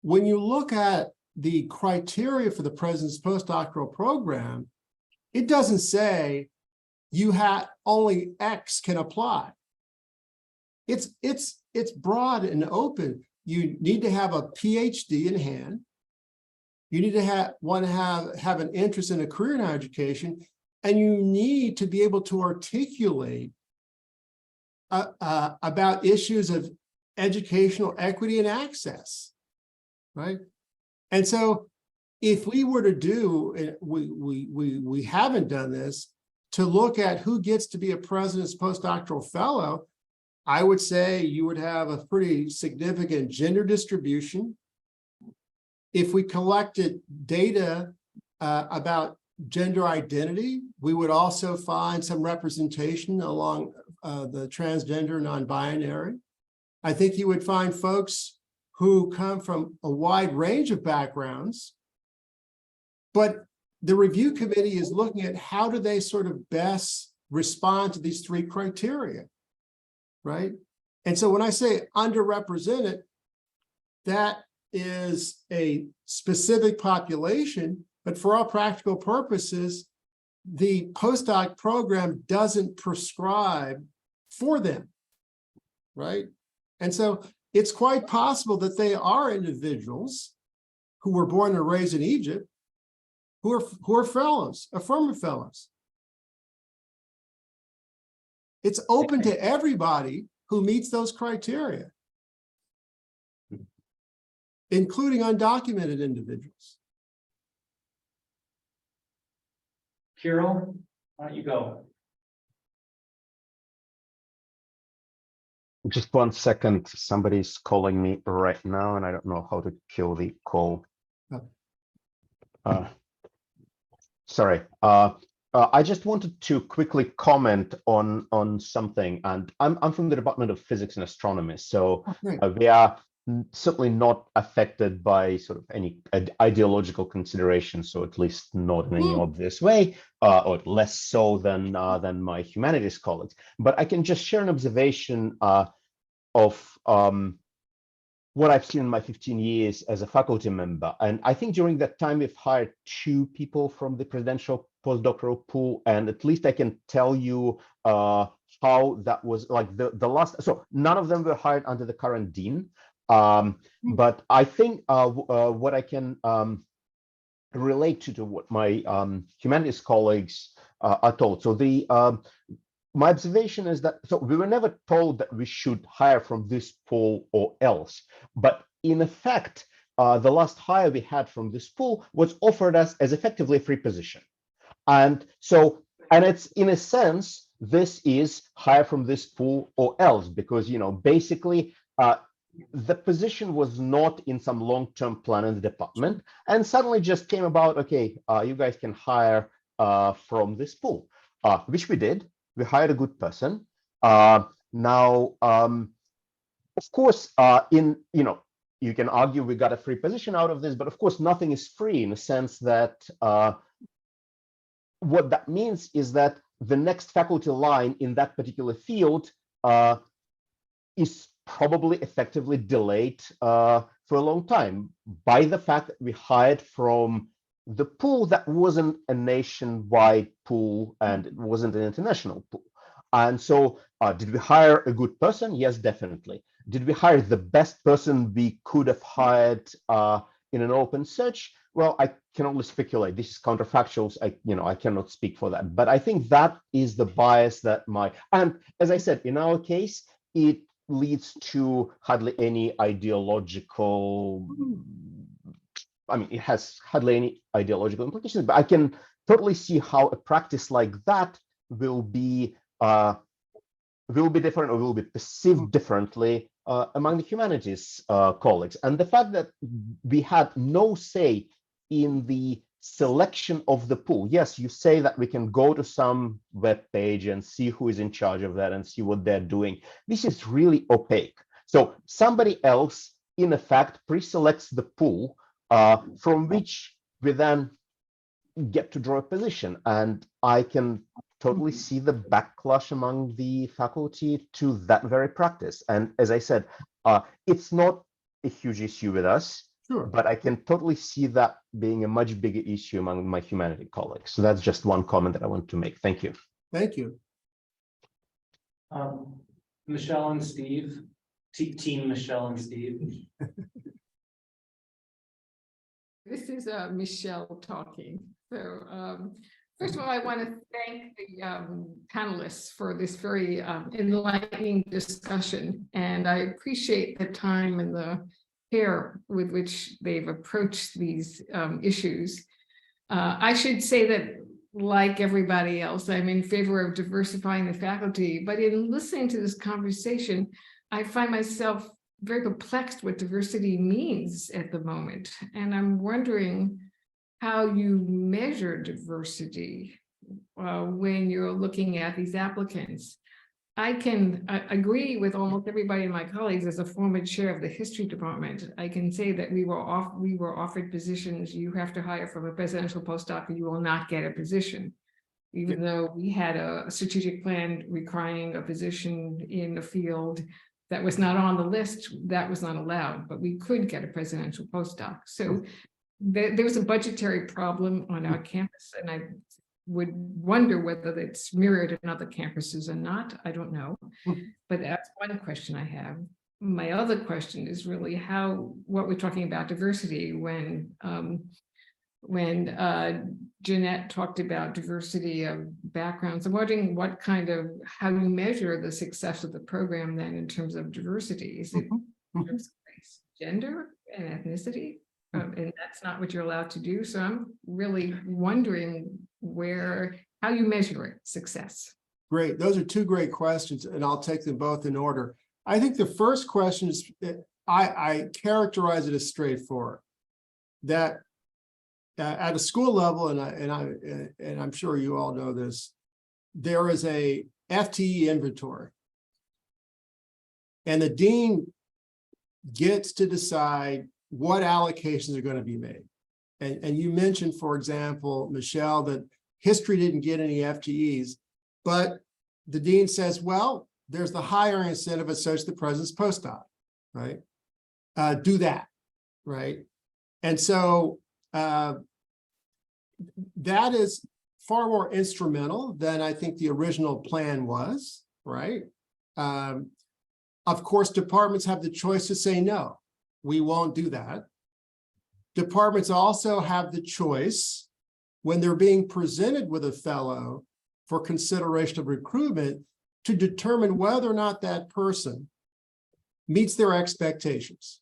When you look at the criteria for the president's postdoctoral program, it doesn't say you have only X can apply. It's broad and open. You need to have a PhD in hand. You need to have an interest in a career in higher education, and you need to be able to articulate about issues of educational equity and access, right? And so, if we were to do, and we haven't done this, to look at who gets to be a president's postdoctoral fellow, I would say you would have a pretty significant gender distribution. If we collected data about gender identity, we would also find some representation along the transgender, non-binary. I think you would find folks who come from a wide range of backgrounds, but the review committee is looking at how do they sort of best respond to these three criteria, right? And so when I say underrepresented, that is a specific population, but for all practical purposes, the postdoc program doesn't prescribe for them, right? And so it's quite possible that they are individuals who were born and raised in Egypt, who are fellows, affirmative fellows. It's open to everybody who meets those criteria, including undocumented individuals. Kirill, why don't you go? Just 1 second. Somebody's calling me right now, and I don't know how to kill the call. Sorry. I just wanted to quickly comment on something, and I'm from the Department of Physics and Astronomy. So we are certainly not affected by sort of any ideological considerations, so at least not in any obvious way, or less so than my humanities colleagues. But I can just share an observation of what I've seen in my 15 years as a faculty member. And I think during that time, we've hired 2 people from the presidential postdoctoral pool, and at least I can tell you how that was like the last. So none of them were hired under the current dean. But I think what I can relate to what my humanities colleagues are told. So my observation is that, so we were never told that we should hire from this pool or else, but in effect, the last hire we had from this pool was offered us as effectively a free position. And so, and it's in a sense, this is hire from this pool or else, because, you know, basically, the position was not in some long-term plan in the department, and suddenly just came about, okay, you guys can hire from this pool, which we did. We hired a good person. Now, of course, you can argue we got a free position out of this, but of course, nothing is free in the sense that what that means is that the next faculty line in that particular field is probably effectively delayed for a long time by the fact that we hired from the pool that wasn't a nationwide pool and it wasn't an international pool. And so did we hire a good person? Yes, definitely. Did we hire the best person we could have hired in an open search? Well, I can only speculate. This is counterfactuals. I cannot speak for that. But I think that is the bias that and as I said, in our case, it leads to hardly any ideological, it has hardly any ideological implications, but I can totally see how a practice like that will be different, or will be perceived differently among the humanities colleagues. And the fact that we had no say in the selection of the pool. Yes, you say that we can go to some web page and see who is in charge of that and see what they're doing. This is really opaque. So somebody else, in effect, pre-selects the pool from which we then get to draw a position. And I can totally see the backlash among the faculty to that very practice. And as I said, it's not a huge issue with us. Sure. But I can totally see that being a much bigger issue among my humanities colleagues. So that's just one comment that I want to make. Thank you. Thank you. Michelle and Steve, team Michelle and Steve. This is Michelle talking. So first of all, I want to thank the panelists for this very enlightening discussion. And I appreciate the time and the care with which they've approached these issues. I should say that, like everybody else, I'm in favor of diversifying the faculty, but in listening to this conversation, I find myself very perplexed what diversity means at the moment. And I'm wondering how you measure diversity when you're looking at these applicants. I can agree with almost everybody in my colleagues. As a former chair of the history department, I can say that we were offered positions. You have to hire from a presidential postdoc, or you will not get a position. Even though we had a strategic plan requiring a position in the field that was not on the list, that was not allowed, but we could get a presidential postdoc. So there was a budgetary problem on our campus, and I would wonder whether it's mirrored in other campuses or not. I don't know, but that's one question I have. My other question is really what we're talking about diversity when Jeanette talked about diversity of backgrounds. I'm wondering how you measure the success of the program then in terms of diversity. Is it in terms of race, gender, and ethnicity? And that's not what you're allowed to do. So I'm really wondering how you measure success. Great. Those are 2 great questions, and I'll take them both in order. I think the first question is, I characterize it as straightforward, that at a school level, and I'm sure you all know this, there is a FTE inventory. And the dean gets to decide what allocations are going to be made. And you mentioned, for example, Michelle, that history didn't get any FTEs, but the dean says, well, there's the hiring incentive associated with the president's postdoc, right? Do that, right? And so that is far more instrumental than I think the original plan was, right? Of course, departments have the choice to say, no, we won't do that. Departments also have the choice, when they're being presented with a fellow for consideration of recruitment, to determine whether or not that person meets their expectations,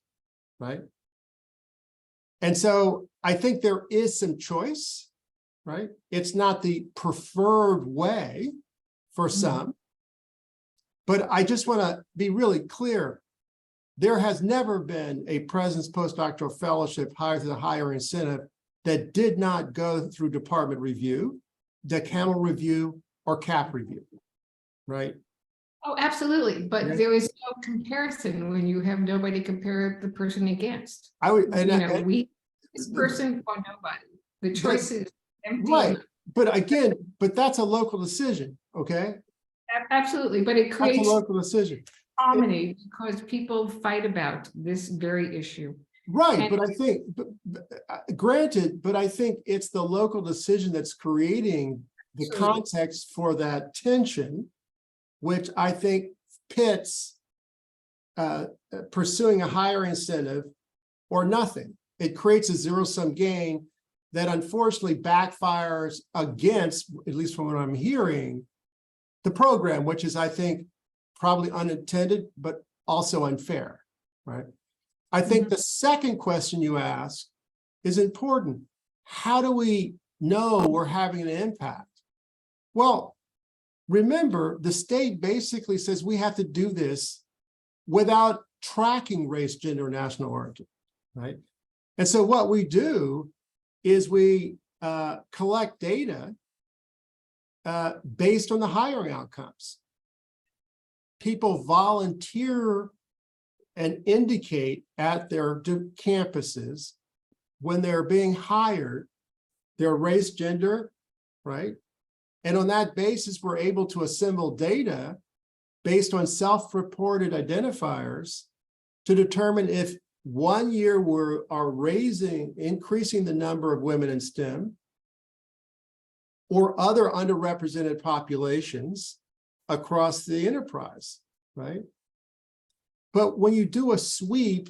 right? And so I think there is some choice, right? It's not the preferred way for some, but I just want to be really clear. There has never been a President's Postdoctoral Fellowship hired through the higher incentive that did not go through department review, decamel review, or CAP review, right? Oh, absolutely. But Yeah. there is no comparison when you have nobody compare the person against. I would, and, You know, this person or nobody. The choice is empty. right. But again, but that's a local decision, okay? Absolutely, but it That's a creates local decision. harmony because people fight about this very issue. Right, And- but I think, granted, but I think it's the local decision that's creating the Sure. context for that tension, which I think pits pursuing a higher incentive or nothing. It creates a zero-sum game that unfortunately backfires against, at least from what I'm hearing, the program, which is, I think, probably unintended, but also unfair, right? I think the second question you ask is important. How do we know we're having an impact? Well, remember, the state basically says we have to do this without tracking race, gender, and national origin, right? And so what we do is we collect data based on the hiring outcomes. People volunteer and indicate at their campuses when they're being hired, their race, gender, right? And on that basis, we're able to assemble data based on self-reported identifiers to determine if 1 year we are increasing the number of women in STEM or other underrepresented populations across the enterprise, right? But when you do a sweep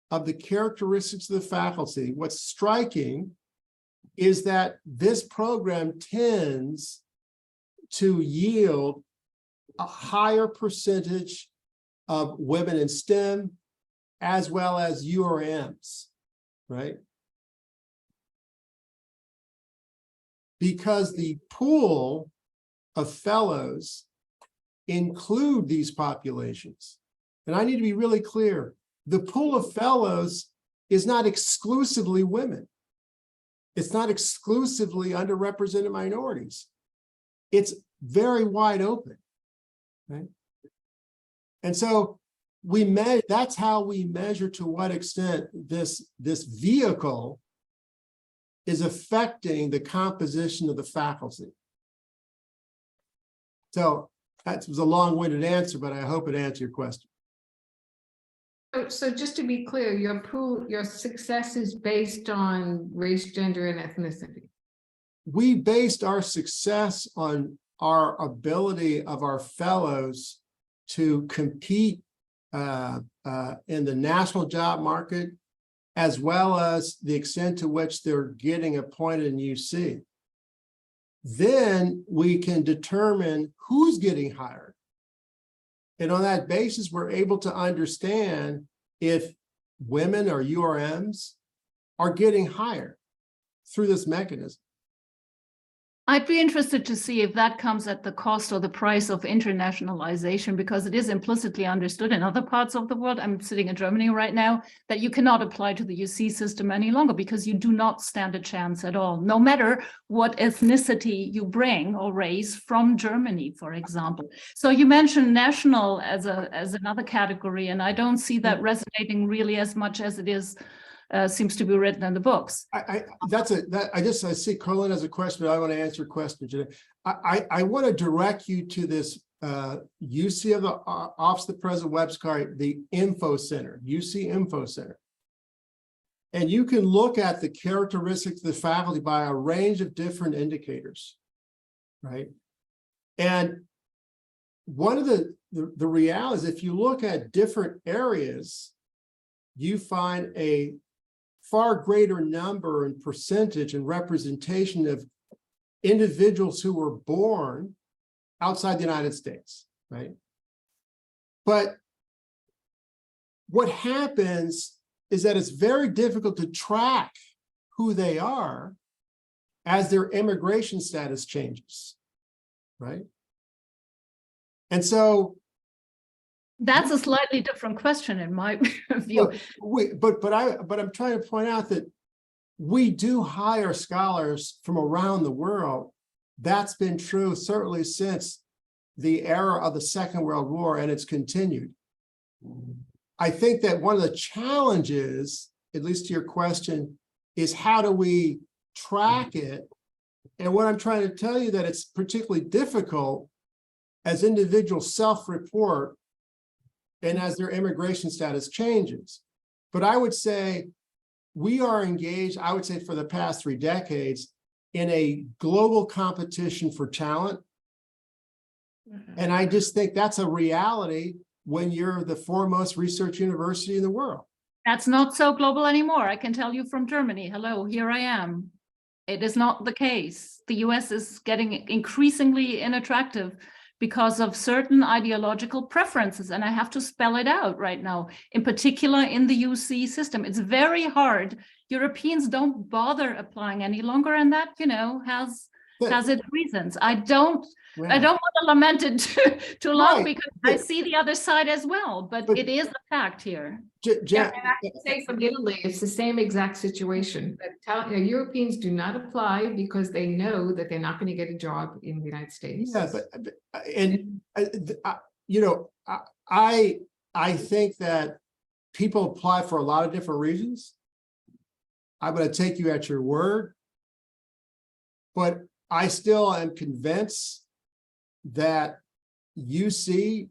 of the characteristics of the faculty, what's striking is that this program tends to yield a higher percentage of women in STEM as well as URMs, right? Because the pool of fellows include these populations. And I need to be really clear, the pool of fellows is not exclusively women. It's not exclusively underrepresented minorities. It's very wide open, right? And so that's how we measure to what extent this vehicle is affecting the composition of the faculty. So that was a long-winded answer, but I hope it answered your question. So just to be clear, your success is based on race, gender, and ethnicity. We based our success on our ability of our fellows to compete in the national job market, as well as the extent to which they're getting appointed in UC. Then we can determine who's getting hired. And on that basis, we're able to understand if women or URMs are getting hired through this mechanism. I'd be interested to see if that comes at the cost or the price of internationalization, because it is implicitly understood in other parts of the world. I'm sitting in Germany right now, that you cannot apply to the UC system any longer because you do not stand a chance at all, no matter what ethnicity you bring or race from Germany, for example. So you mentioned national as another category, and I don't see that resonating really as much as it is seems to be written in the books. I see Colin has a question, but I want to answer a question today. I want to direct you to this UC of the Office of the President website, the Info Center, UC Info Center. And you can look at the characteristics of the faculty by a range of different indicators, right? And one of the realities, if you look at different areas, you find a far greater number and percentage and representation of individuals who were born outside the United States, right? But what happens is that it's very difficult to track who they are as their immigration status changes, right? And so that's a slightly different question in my view. But I'm trying to point out that we do hire scholars from around the world. That's been true certainly since the era of the Second World War, and it's continued. I think that one of the challenges, at least to your question, is how do we track it? And what I'm trying to tell you that it's particularly difficult as individuals self-report and as their immigration status changes. But I would say we are engaged, I would say for the past 3 decades, in a global competition for talent. And I just think that's a reality when you're the foremost research university in the world. That's not so global anymore. I can tell you from Germany. Hello, here I am. It is not the case. The US is getting increasingly unattractive because of certain ideological preferences. And I have to spell it out right now, in particular in the UC system. It's very hard. Europeans don't bother applying any longer, and that, you know, has its reasons. I don't want to lament it too long, because I see the other side as well, but it is a fact here. Yeah, and I can say from Italy, it's the same exact situation. That Europeans do not apply because they know that they're not going to get a job in the United States. Yeah, you know, I think that people apply for a lot of different reasons. I'm going to take you at your word, but I still am convinced that UC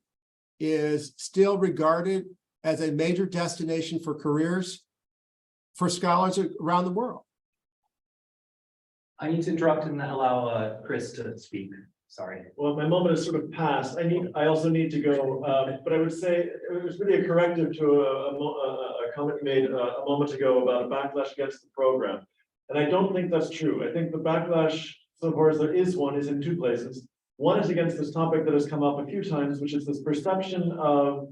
is still regarded as a major destination for careers for scholars around the world. I need to interrupt and allow Chris to speak. Sorry. Well, my moment is sort of past. I also need to go, but I would say it was really a corrective to a comment you made a moment ago about a backlash against the program. And I don't think that's true. I think the backlash, so far as there is one, is in 2 places. One is against this topic that has come up a few times, which is this perception of,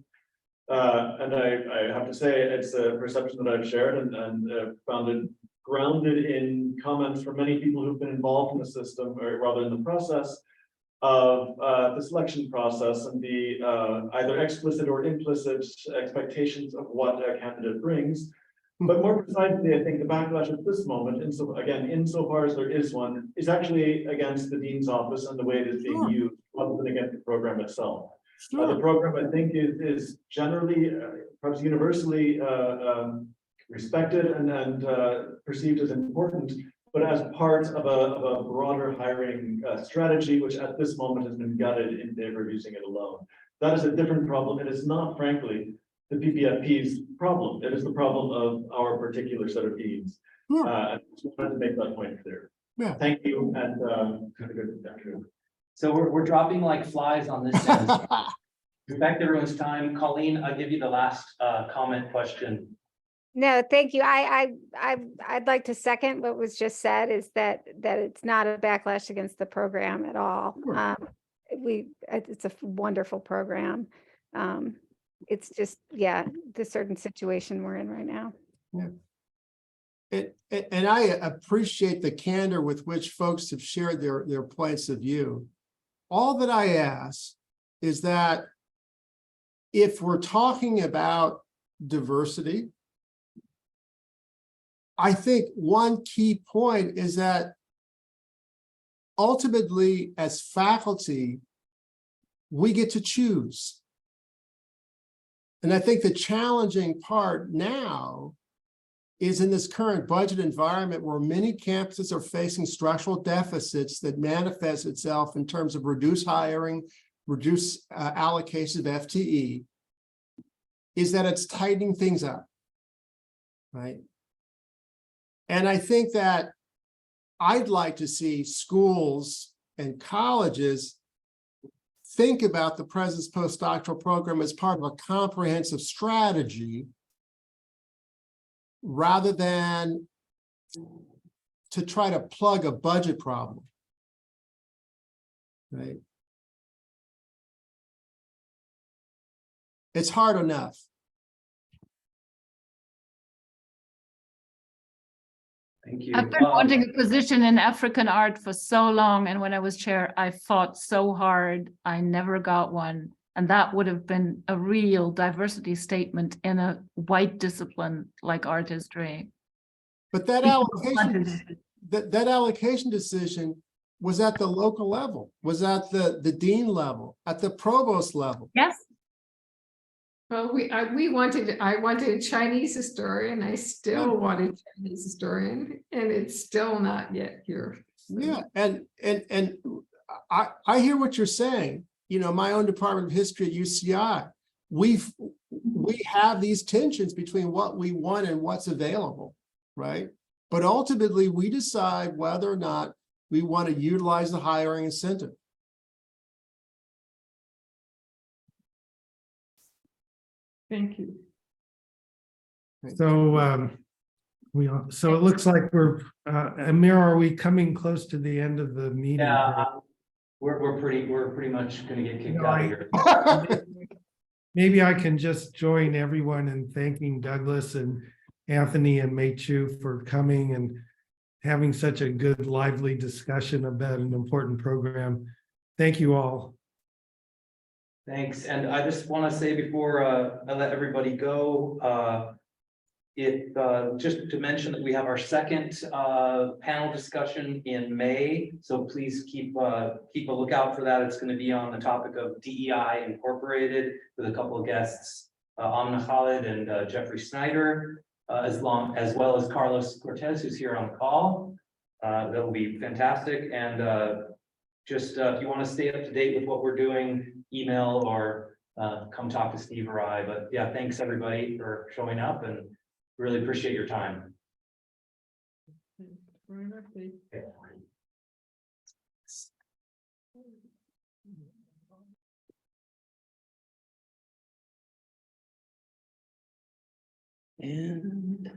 and I have to say it's a perception that I've shared and found it grounded in comments from many people who've been involved in the system, or rather in the process of the selection process, and the either explicit or implicit expectations of what a candidate brings. But more precisely, I think the backlash at this moment, insofar as there is one, is actually against the dean's office and the way it is being used, rather than against the program itself. The program, I think, is generally, perhaps universally respected and perceived as important, but as part of a broader hiring strategy, which at this moment has been gutted in favor of using it alone. That is a different problem. It is not, frankly, the PPFP's problem. It is the problem of our particular set of deans. I just wanted to make that point clear. Yeah. Thank you, and have a good afternoon. So we're dropping like flies on this end. Respect everyone's time. Colleen, I'll give you the last comment question. No, thank you. I'd like to second what was just said, is that it's not a backlash against the program at all. It's a wonderful program. It's just, the certain situation we're in right now. Yeah. And I appreciate the candor with which folks have shared their points of view. All that I ask is that if we're talking about diversity, I think one key point is that ultimately, as faculty, we get to choose. And I think the challenging part now is in this current budget environment where many campuses are facing structural deficits that manifest itself in terms of reduced hiring, reduced allocations of FTE, is that it's tightening things up, right? And I think that I'd like to see schools and colleges think about the President's Postdoctoral program as part of a comprehensive strategy rather than to try to plug a budget problem, right? It's hard enough. Thank you. I've been wanting a position in African art for so long, and when I was chair, I fought so hard. I never got one, and that would have been a real diversity statement in a white discipline like art history. But that allocation decision was at the local level, was at the dean level, at the provost level. Yes. Well, I wanted a Chinese historian. I still want a Chinese historian, and it's still not yet here. So. Yeah, and I hear what you're saying. You know, my own Department of History at UCI, we have these tensions between what we want and what's available, right? But ultimately, we decide whether or not we want to utilize the hiring incentive. Thank you. So so it looks like we're Amir, are we coming close to the end of the meeting? Yeah, we're pretty much gonna get kicked out of here. Maybe I can just join everyone in thanking Douglas and Anthony and Mei-Chu for coming and having such a good, lively discussion about an important program. Thank you all. Thanks, and I just want to say before I let everybody go, just to mention that we have our second panel discussion in May, so please keep a lookout for that. It's going to be on the topic of DEI Incorporated with a couple of guests, Amna Khalid and Jeffrey Snyder, as well as Carlos Cortez, who's here on the call. That will be fantastic, and just if you want to stay up to date with what we're doing, email or come talk to Steve or I. But yeah, thanks everybody for showing up and really appreciate your time. And